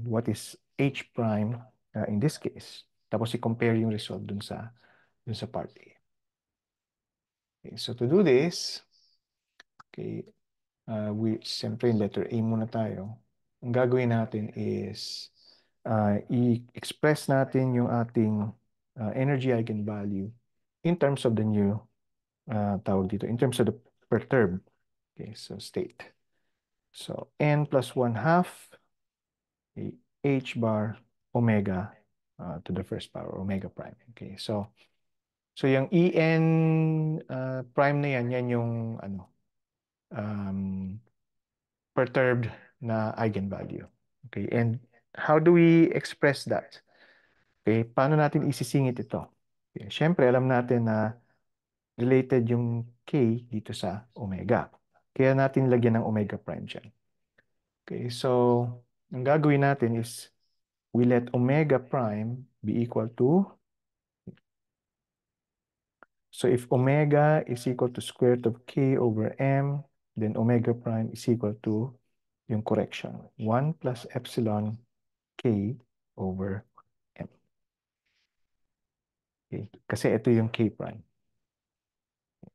What is H prime in this case? Tapos i-compare yung result dun sa part A. Okay, so to do this, okay, siyempre letter A muna tayo. Ang gagawin natin is i-express natin yung ating energy eigenvalue in terms of the new tawag dito, in terms of the perturb. Okay, so state. So n plus 1/2 h bar omega to the first power, omega prime. Okay, so yung en prime na yan yung ano, um, perturbed na eigenvalue. Okay, and how do we express that? Okay, paano natin isisingit ito? Okay, syempre, alam natin na related yung k dito sa omega. Kaya natin lagyan ng omega prime dyan. Okay, so ang gagawin natin is we let omega prime be equal to, so if omega is equal to square root of k over m, then omega prime is equal to yung correction, 1 plus epsilon k over m. Okay, kasi ito yung k prime.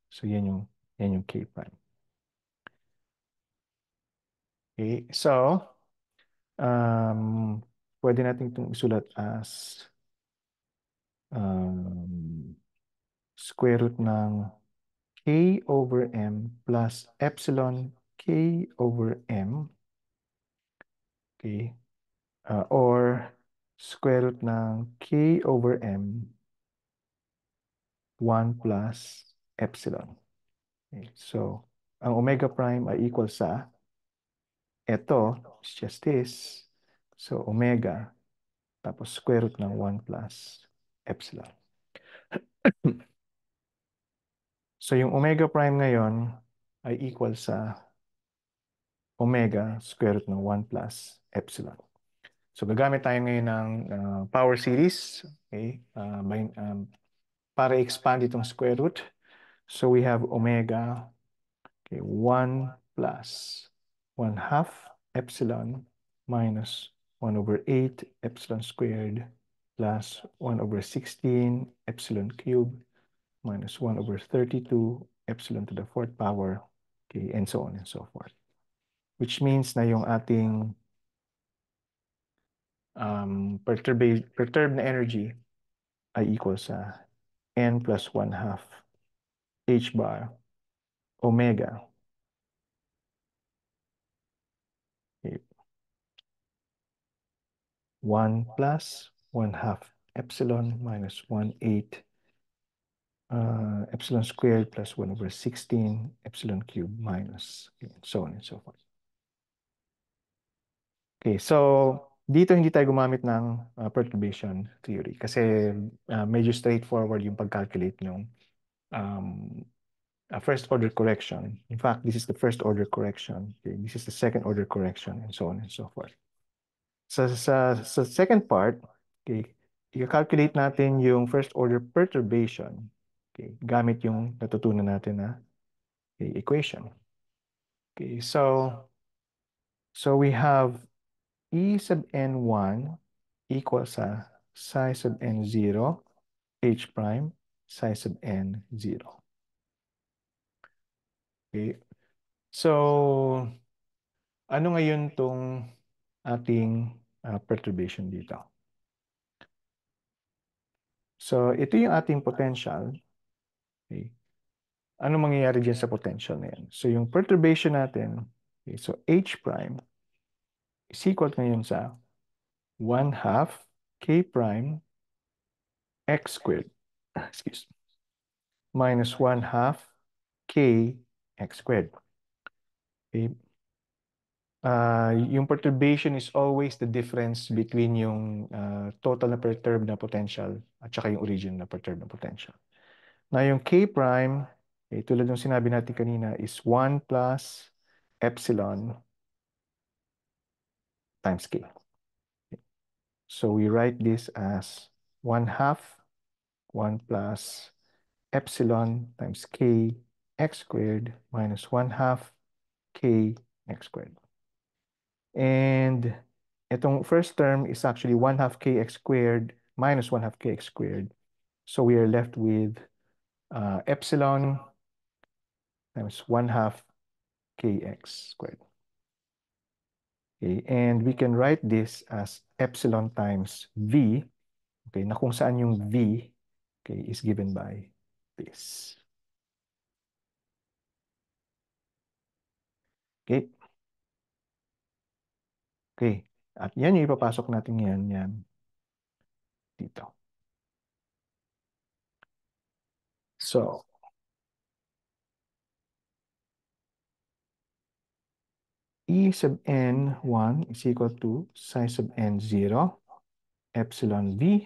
So yan yung k prime. Okay, so pwede natin itong isulat as square root ng k over m plus epsilon k over m. Okay, or square root ng k over m 1 plus epsilon. Okay, so ang omega prime ay equal sa ito, it's just this. So omega tapos square root ng 1 plus epsilon. So yung omega prime ngayon ay equal sa omega square root ng 1 plus epsilon. So gagamit tayo ngayon ng power series, okay? Para expand itong square root. So we have omega, okay, 1 plus 1/2 epsilon minus 1 over 8 epsilon squared plus 1 over 16 epsilon cubed minus 1 over 32 epsilon to the fourth power, okay, and so on and so forth. Which means na yung ating perturbed na energy ay equal sa n plus 1/2 h bar omega, okay, 1 plus 1/2 epsilon minus 1/8 epsilon squared plus 1 over 16 epsilon cubed minus, okay, so on and so forth. Okay, so dito hindi tayo gumamit ng perturbation theory kasi medyo straightforward yung pag-calculate ng first order correction. In fact, this is the first order correction. Okay, this is the second order correction and so on and so forth. Sa second part, okay, i-calculate natin yung first order perturbation, okay, gamit yung natutunan natin na, okay, equation. Okay, so we have E sub n1 equals sa psi sub n0 h prime psi sub n0. Okay, so ano ngayon tong ating perturbation dito? So ito yung ating potential. Okay. Ano mangyayari dyan sa potential na yan? So yung perturbation natin, okay, so h prime is equal ngayon sa 1/2 k prime x squared, excuse, minus 1/2 k x squared. Okay. Yung perturbation is always the difference between yung total na perturbed na potential at saka yung origin na perturbed na potential. Na yung K prime, tulad ng sinabi natin kanina, is 1 plus epsilon times K. So we write this as 1 half 1 plus epsilon times K x squared minus 1 half K x squared. And itong first term is actually 1 half kx squared minus 1 half kx squared. So we are left with epsilon times 1 half kx squared. Okay, and we can write this as epsilon times v, okay, na kung saan yung v, okay, is given by this. Okay. Okay. At yan yung ipapasok natin ngayon, yan, dito. So, E sub n1 is equal to psi sub n0, epsilon v,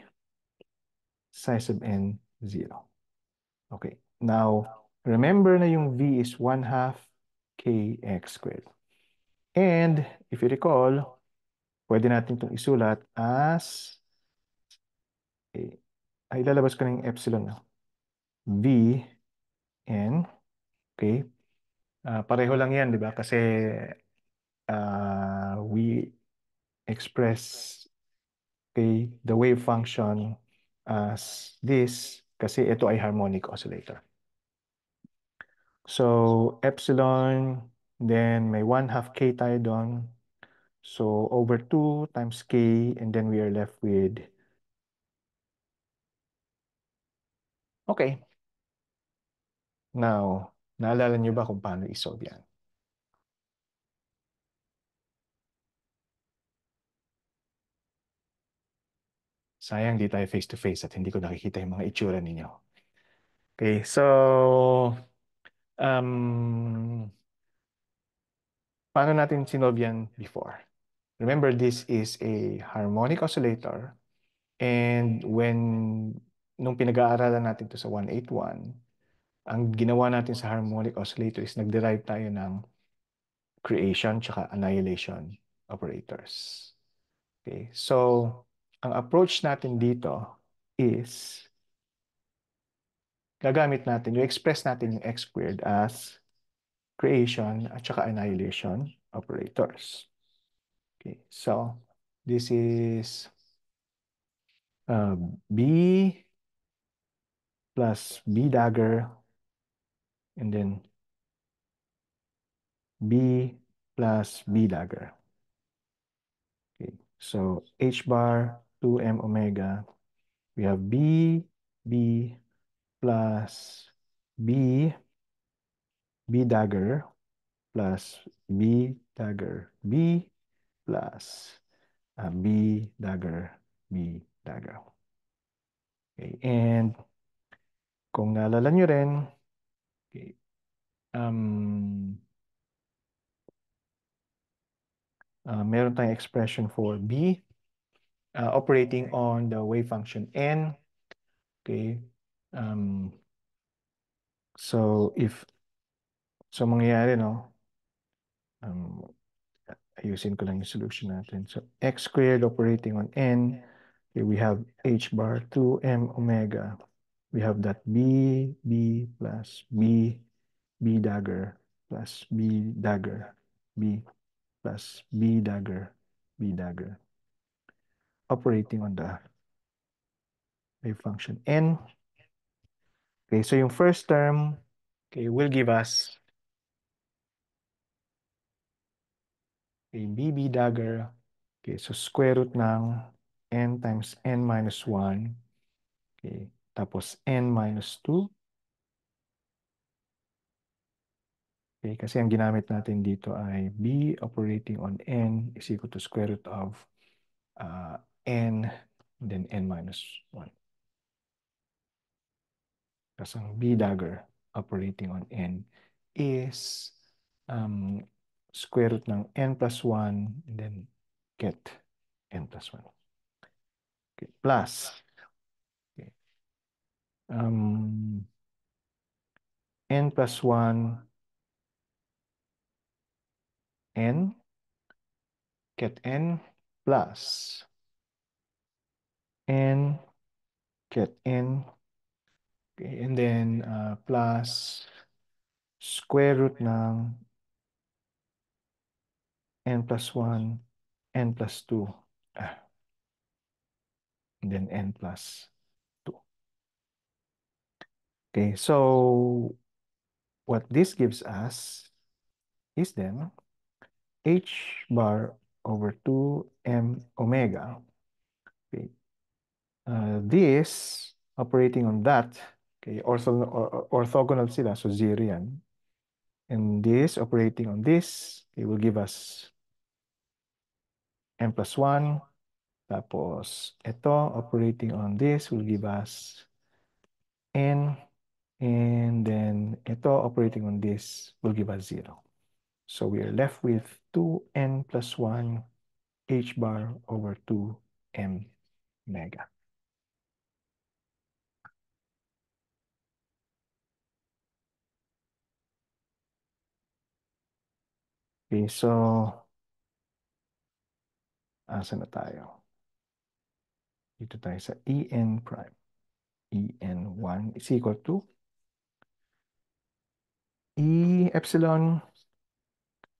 psi sub n0. Okay. Now, remember na yung v is 1 half kx squared. And if you recall, pwede natin itong isulat as, okay, ay lalabas ko na yung epsilon na. V n, okay. Pareho lang yan, di ba? Kasi we express, okay, the wave function as this kasi ito ay harmonic oscillator. So, epsilon, then may 1 half k tayo doon. So, over 2 times k, and then we are left with, okay. Now, naalala niyo ba kung paano isolve yan? Sayang, di tayo face-to-face at hindi ko nakikita yung mga itsura ninyo. Okay, so, um, paano natin sinolve yan before? Remember, this is a harmonic oscillator. And nung pinag-aaralan natin to sa 181, ang ginawa natin sa harmonic oscillator is nag-derive tayo ng creation tsaka annihilation operators. Okay, so ang approach natin dito is gagamit natin, express natin yung x squared as creation at saka annihilation operators. Okay, so this is B plus B dagger, and then B plus B dagger. Okay, so H bar 2m omega, we have B plus B, B dagger plus B dagger B plus B dagger B dagger. Okay, and kung naalala nyo rin, okay, meron tayong expression for B operating on the wave function N. Okay. So mangyayari, no? Ayusin ko lang yung solution natin. So x squared operating on N. Okay, we have H bar 2m omega. We have that B plus B dagger plus B dagger, B plus B dagger, B dagger operating on the wave function N. Okay, so yung first term, okay, will give us a BB dagger. Okay, so square root ng N times N minus 1. Okay, tapos N minus 2. Okay, kasi ang ginamit natin dito ay B operating on N is equal to square root of N, then N minus 1. Kasi ang B dagger operating on N is square root ng n plus 1, and then get n plus 1. Okay, plus. Okay. N plus 1, n, get n, plus n, get n, okay, and then plus square root ng n plus 1, n plus 2, and then n plus 2. Okay, so what this gives us is then h bar over 2m omega. Okay. This operating on that, okay, orthogonal sila, so 0 yan. And this operating on this, it will give us m plus 1. Tapos ito operating on this will give us n. And then ito operating on this will give us 0. So we are left with 2n plus 1 h bar over 2m mega. Okay, so asa na tayo? Dito tayo sa en prime. En1 is equal to e epsilon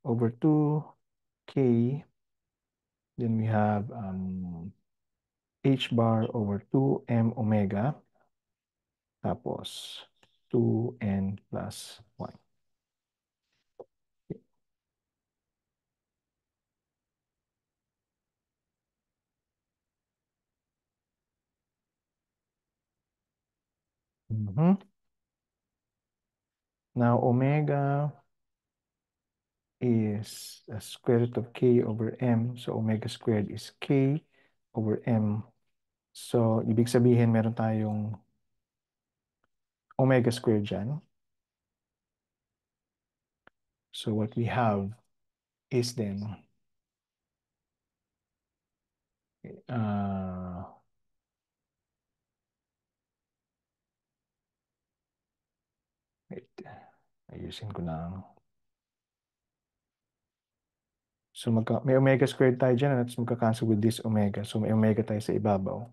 over 2k. Then we have h bar over 2m omega. Tapos 2n plus 1. Now omega is a square root of k over m. So omega squared is k over m. So ibig sabihin meron tayong omega squared dyan. So what we have is then wait, ayusin ko lang. So may omega squared tayo dyan, at magka-cancel with this omega. So may omega tayo sa ibabaw.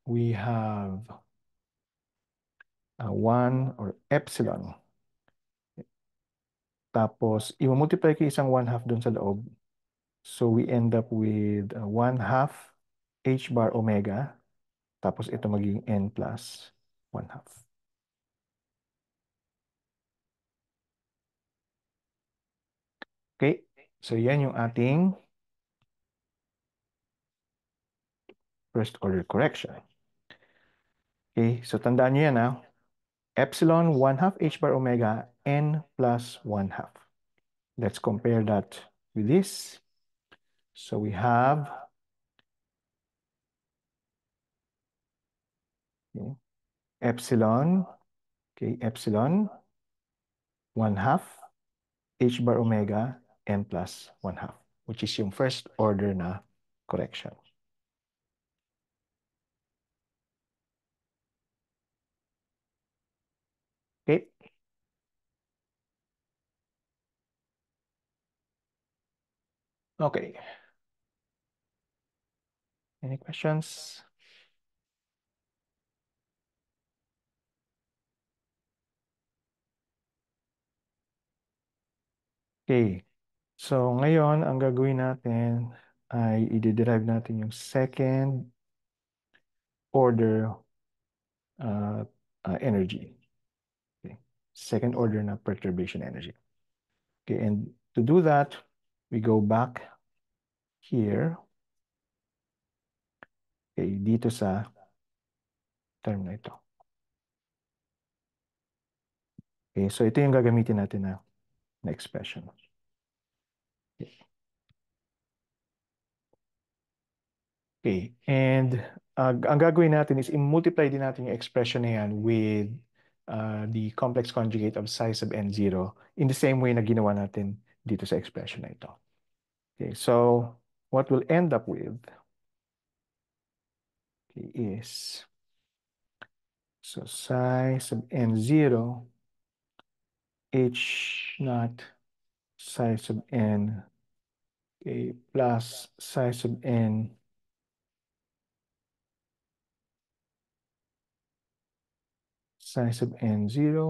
We have 1 or epsilon. Tapos, i-multiply ko isang 1/2 doon sa loob. So we end up with 1/2 h bar omega. Tapos ito magiging n plus 1/2. Okay, so yan yung ating first order correction. Okay, so tandaan nyo yan ha. Epsilon 1/2 h bar omega n plus 1/2. Let's compare that with this. So we have epsilon, okay, epsilon 1/2 h bar omega n plus 1/2, which is yung first order na correction. Okay. Okay. Any questions? Okay. So ngayon, ang gagawin natin ay i-derive natin yung second order energy. Okay. Second order na perturbation energy. Okay, and to do that, we go back here. Okay, dito sa term na ito. Okay, so ito yung gagamitin natin na expression. Okay. Okay, and ang gagawin natin is i-multiply din natin yung expression na yan with the complex conjugate of psi sub n0 in the same way na ginawa natin dito sa expression na ito. Okay, so what we'll end up with is, so psi sub n0 h naught psi sub n, okay, plus psi sub n psi sub n0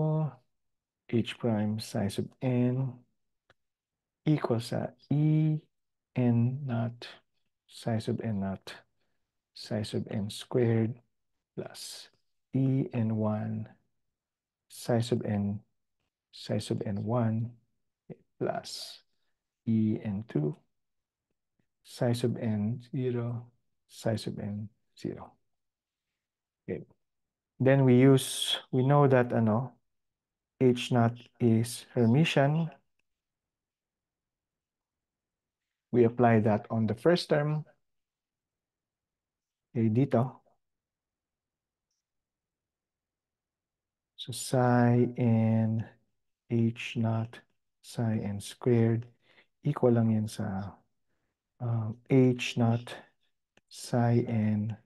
h prime psi sub n equals sa e n naught psi sub n naught psi sub n squared plus e n1 psi sub n psi sub n1 plus e n2 psi sub n0 psi sub n0. Okay. Then we know that h naught is Hermitian. We apply that on the first term. Okay, dito. So psi n h naught psi n squared equal lang yan sa h naught psi n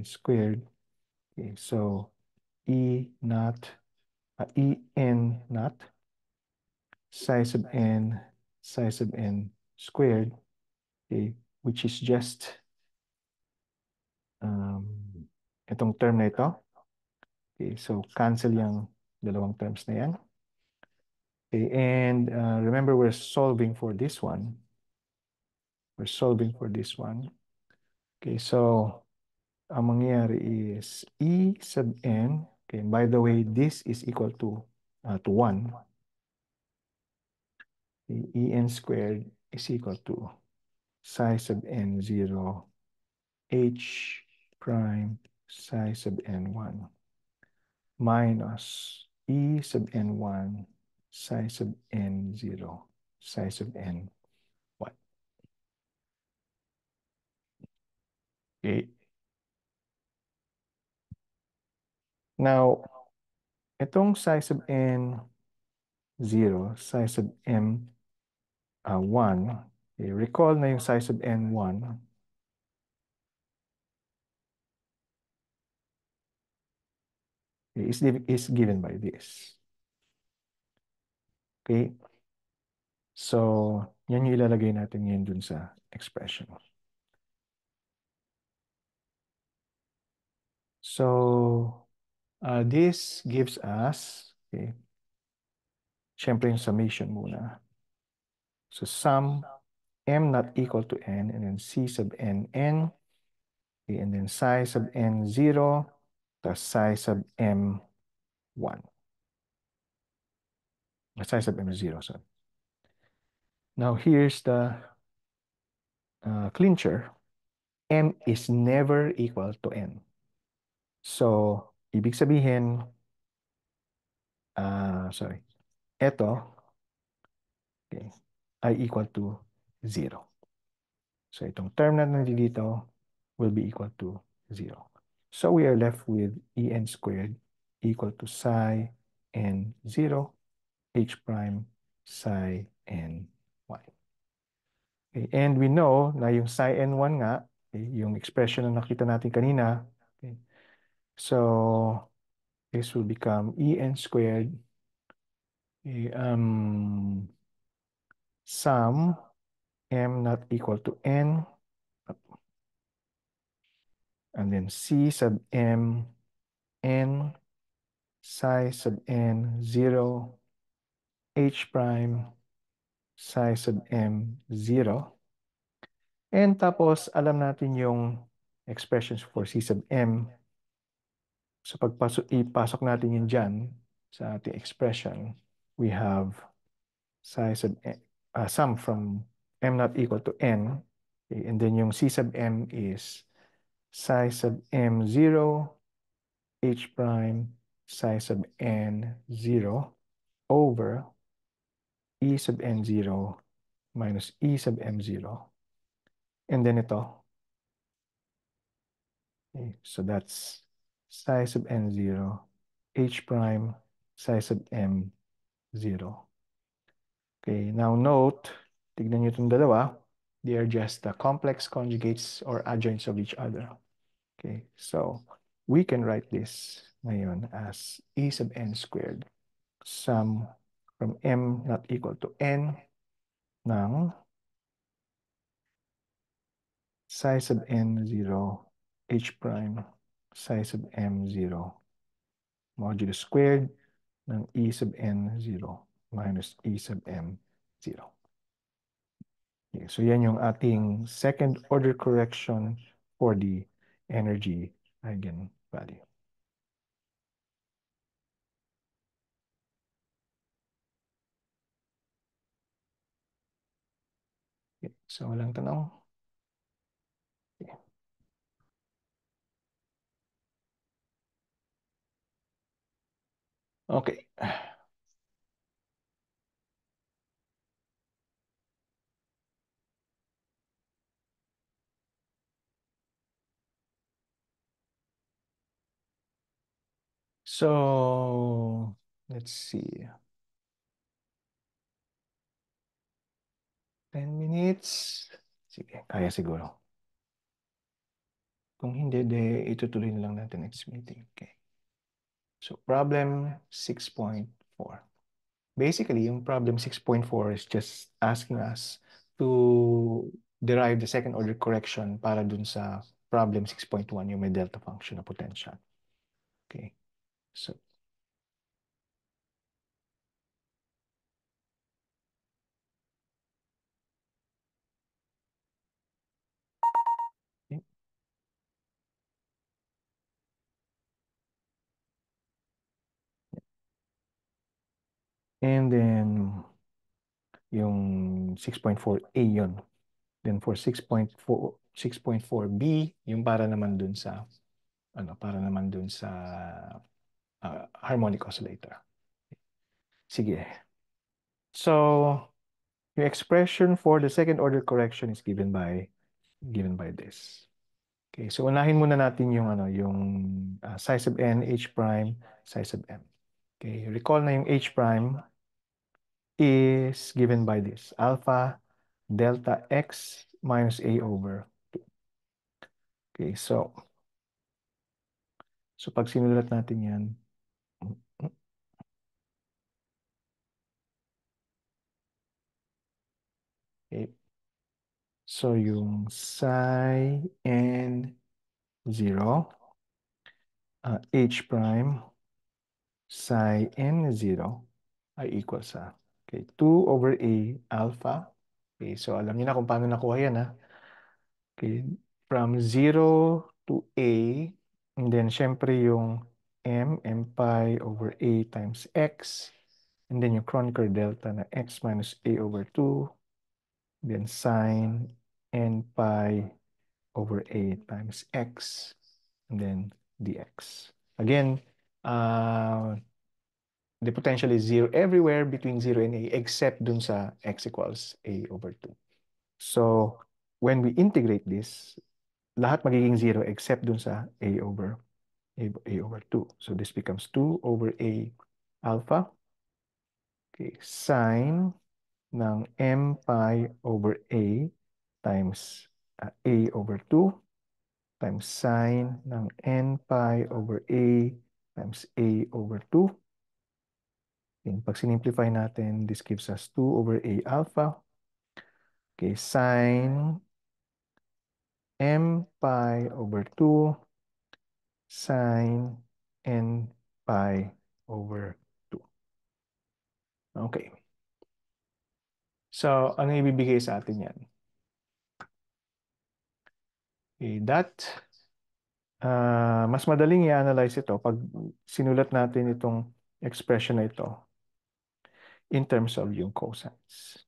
squared. Okay, so e naught e n naught psi sub n squared, okay, which is just itong term na ito. Okay, so cancel yung dalawang terms na yan. Okay, and remember we're solving for this one. We're solving for this one. Okay, so ang mangyayari is E sub n. Okay, by the way, this is equal to 1. Okay, E n squared is equal to psi sub n0 h prime psi sub n1 minus E sub n1 psi sub n0 psi sub n1. Okay. Now, itong psi sub n0, psi sub m1, okay, recall na yung psi sub n1, is given by this. Okay? So, yan yung ilalagay natin ngayon dun sa expression. So, this gives us, okay, syempre yung summation muna. So, sum m not equal to n, and then c sub n, okay, and then psi sub n0 plus psi sub m1. Psi sub m0, sorry. Now, here's the clincher. M is never equal to n. So, ibig sabihin, sorry, ito, okay, ay equal to 0. So, itong term na nandito will be equal to 0. So, we are left with en squared equal to psi n0 h prime psi n1. Okay, and we know na yung psi n1 nga, okay, yung expression na nakita natin kanina, okay, so this will become en squared, okay, sum m not equal to n, and then c sub m n psi sub n 0 h prime psi sub m 0. And tapos alam natin yung expressions for c sub m. So ipasok natin yun dyan sa ating expression, we have psi sub sum from m not equal to n, okay, and then yung c sub m is psi sub m0 h prime psi sub n0 over e sub n0 minus e sub m0. And then ito, okay, so that's psi sub n0 h prime psi sub m0. Okay, now note, tignan nyo itong dalawa. They are just the complex conjugates or adjoints of each other. Okay, so we can write this ngayon as e sub n squared sum from m not equal to n ng psi sub n 0 h prime psi sub m 0 modulo squared ng e sub n 0 minus e sub m 0. Okay, so yan yung ating second order correction for the energy eigenvalue. Okay, so walang tanong. Okay. Okay. So, let's see. 10 minutes. Sige, kaya siguro. Kung hindi, itutuloy na lang natin next meeting. Okay. So, problem 6.4. Basically, yung problem 6.4 is just asking us to derive the second order correction para dun sa problem 6.1, yung may delta function na potential. Okay. So, okay. And then, yung 6.4a yun. Then for 6.4b, yung para naman dun sa harmonic oscillator. Sige. So, yung expression for the second order correction is given by this. Okay, so unahin muna natin yung psi sub n, h prime, psi sub m. Okay, recall na yung h prime is given by this, alpha delta x minus a over 2. Okay, so pag sinulat natin yan, okay, so yung psi n 0, h prime psi n 0 ay equal sa, okay, 2 over a alpha. Okay, so alam niyo na kung paano nakuha yan, ha? Okay, from 0 to a, and then syempre yung m pi over a times x, and then yung Kronecker delta na x minus a over 2, then sine n pi over a times x, and then dx. Again, the potential is 0 everywhere between 0 and a except dun sa x equals a over 2. So, when we integrate this, lahat magiging 0 except dun sa a over 2. So, this becomes 2 over a alpha. Okay, sine ng m pi over a times a over 2 times sine ng n pi over a times a over 2. Okay, pag sinimplify natin, this gives us 2 over a alpha. Okay, sine m pi over 2 sine n pi over 2. Okay. So, ano ibibigay sa atin yan? Okay, mas madaling i-analyze ito pag sinulat natin itong expression na ito in terms of yung cosines.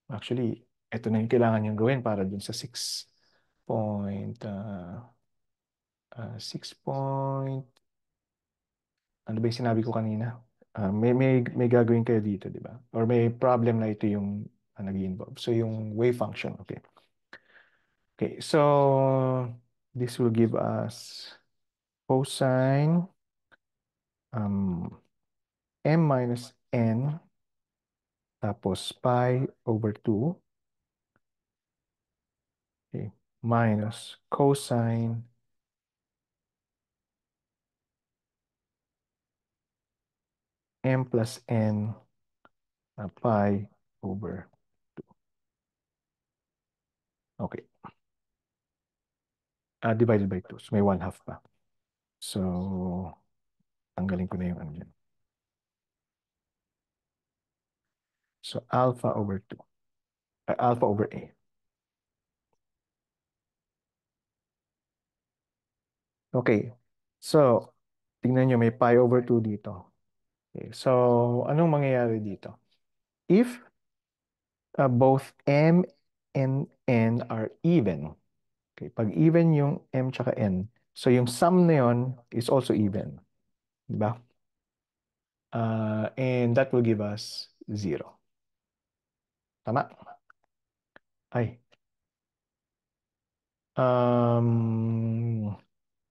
Actually, ito na yung kailangan niyong gawin para dun sa 6 point, ano ba yung sinabi ko kanina? May gagawin kayo dito, di ba? Or may problem na ito yung nag-involve. So, yung wave function, okay. Okay, so this will give us cosine m minus n tapos pi over 2, okay, minus cosine m plus n pi over 2. Okay. Divided by 2. So may 1/2 pa. So, tanggalin ko na yung ano dyan. So, alpha over 2. Alpha over a. Okay. So, tingnan nyo, may pi over 2 dito. Okay. So, anong mangyayari dito? If both m and n are even, okay, pag even yung m tsaka n, so yung sum na yun is also even. Diba? And that will give us 0. Tama? Ay.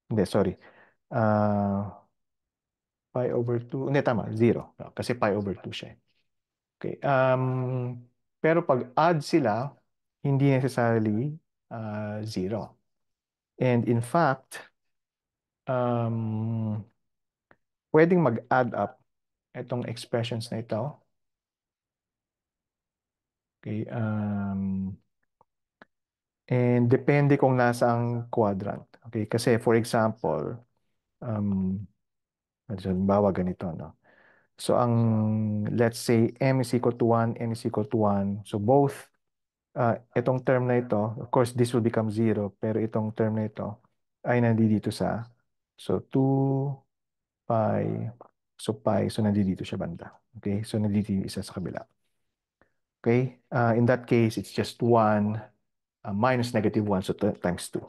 Hindi, sorry. Uh, pi over 2. Hindi, tama. 0. Kasi pi over 2 siya. Okay. Pero pag add sila, hindi necessarily 0. And in fact, um, pwedeng mag-add up itong expressions na ito. Okay. And depende kung nasang quadrant. Okay. Kasi for example, halimbawa ganito, no? So let's say m is equal to 1, n is equal to 1. So both, itong term na ito, of course this will become 0, pero itong term na ito ay nandito sa, so 2 pi, so nandito siya banda. Okay, so nandito yung isa sa kabila. Okay, in that case, it's just 1 minus -1, so times 2.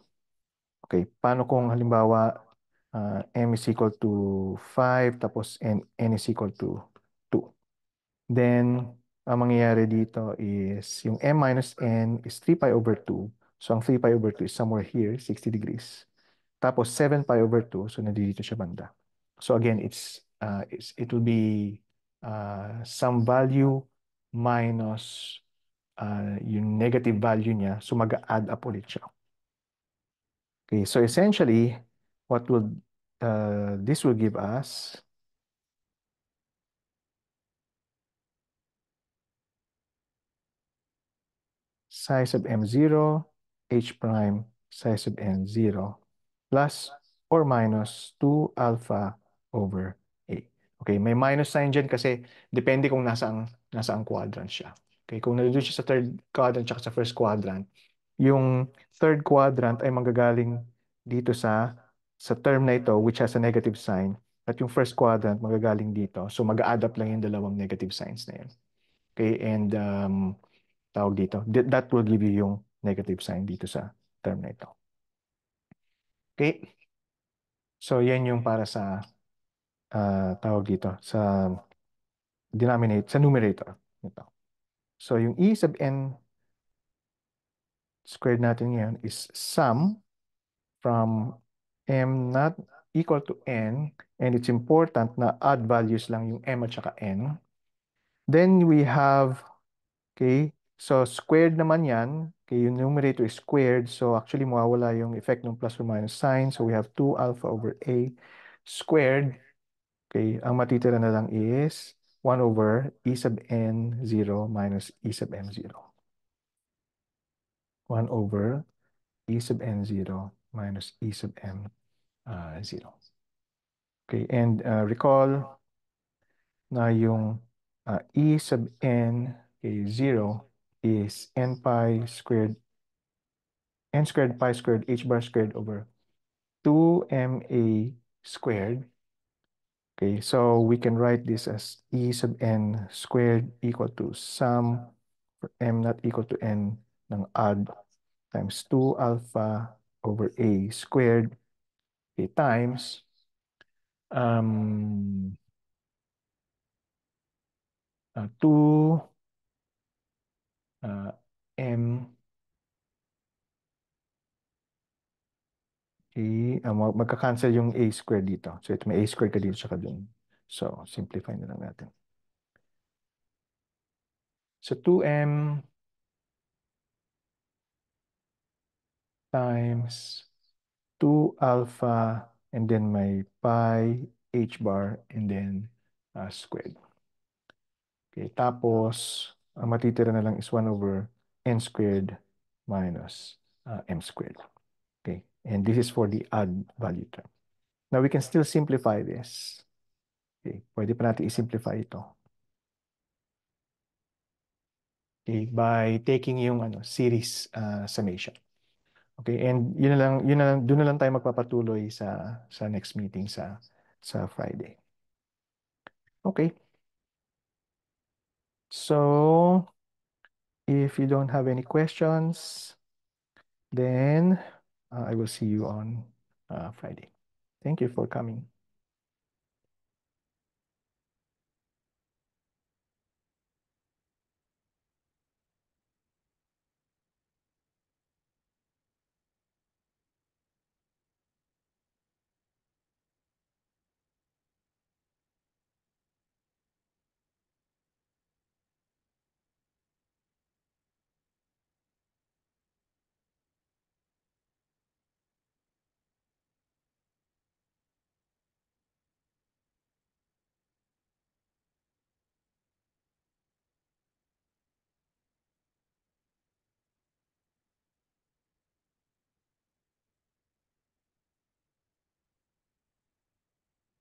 Okay, paano kung halimbawa m is equal to 5 tapos n is equal to 2? Then, ang mangyayari dito is yung m minus n is 3 pi over 2. So, ang 3 pi over 2 is somewhere here, 60 degrees. Tapos, 7 pi over 2. So, nandito siya banda. So, again, it will be some value minus yung negative value niya. So, mag-add up ulit siya. Okay, so essentially, this will give us size of m0, h prime, size of n0, plus or minus 2 alpha over a. Okay, may minus sign dyan kasi depende kung nasaang quadrant siya. Okay, kung nandun siya sa third quadrant at sa first quadrant, yung third quadrant ay manggagaling dito sa term na ito which has a negative sign at yung first quadrant magagaling dito. So mag-add up lang yung dalawang negative signs na yun. Okay, and tawag dito. That will give you yung negative sign dito sa term na ito. Okay? So, yan yung para sa tawag dito, sa numerator. Ito. So, yung e sub n squared natin ngayon is sum from m not equal to n, and it's important na odd values lang yung m at saka n. Then we have, okay, so squared naman yan. Okay, yung numerator is squared. So actually mawawala yung effect ng plus or minus sign. So we have 2 alpha over a squared. Okay, ang matitira na lang is 1 over e sub n0 minus e sub m0. 1 over e sub n0 minus e sub m0. Okay, and recall na yung e sub n, okay, 0 is n squared pi squared h bar squared over 2ma squared. Okay, so we can write this as e sub n squared equal to sum for m not equal to n ng odd times 2 alpha over a squared, okay, times 2 m. Okay, magka-cancel yung a squared dito. So ito may a squared ka dito tsaka dun. So simplify na lang natin. So 2m times 2 alpha and then my pi h bar and then squared. Okay, tapos ang matitira na lang is 1 over n squared minus m squared. Okay, and this is for the odd value term. Now we can still simplify this. Okay, pwede pa natin i-simplify ito. Okay, by taking yung series summation. Okay, and yun na lang, doon na lang tayo magpapatuloy sa next meeting sa Friday. Okay. So, if you don't have any questions, then I will see you on Friday. Thank you for coming.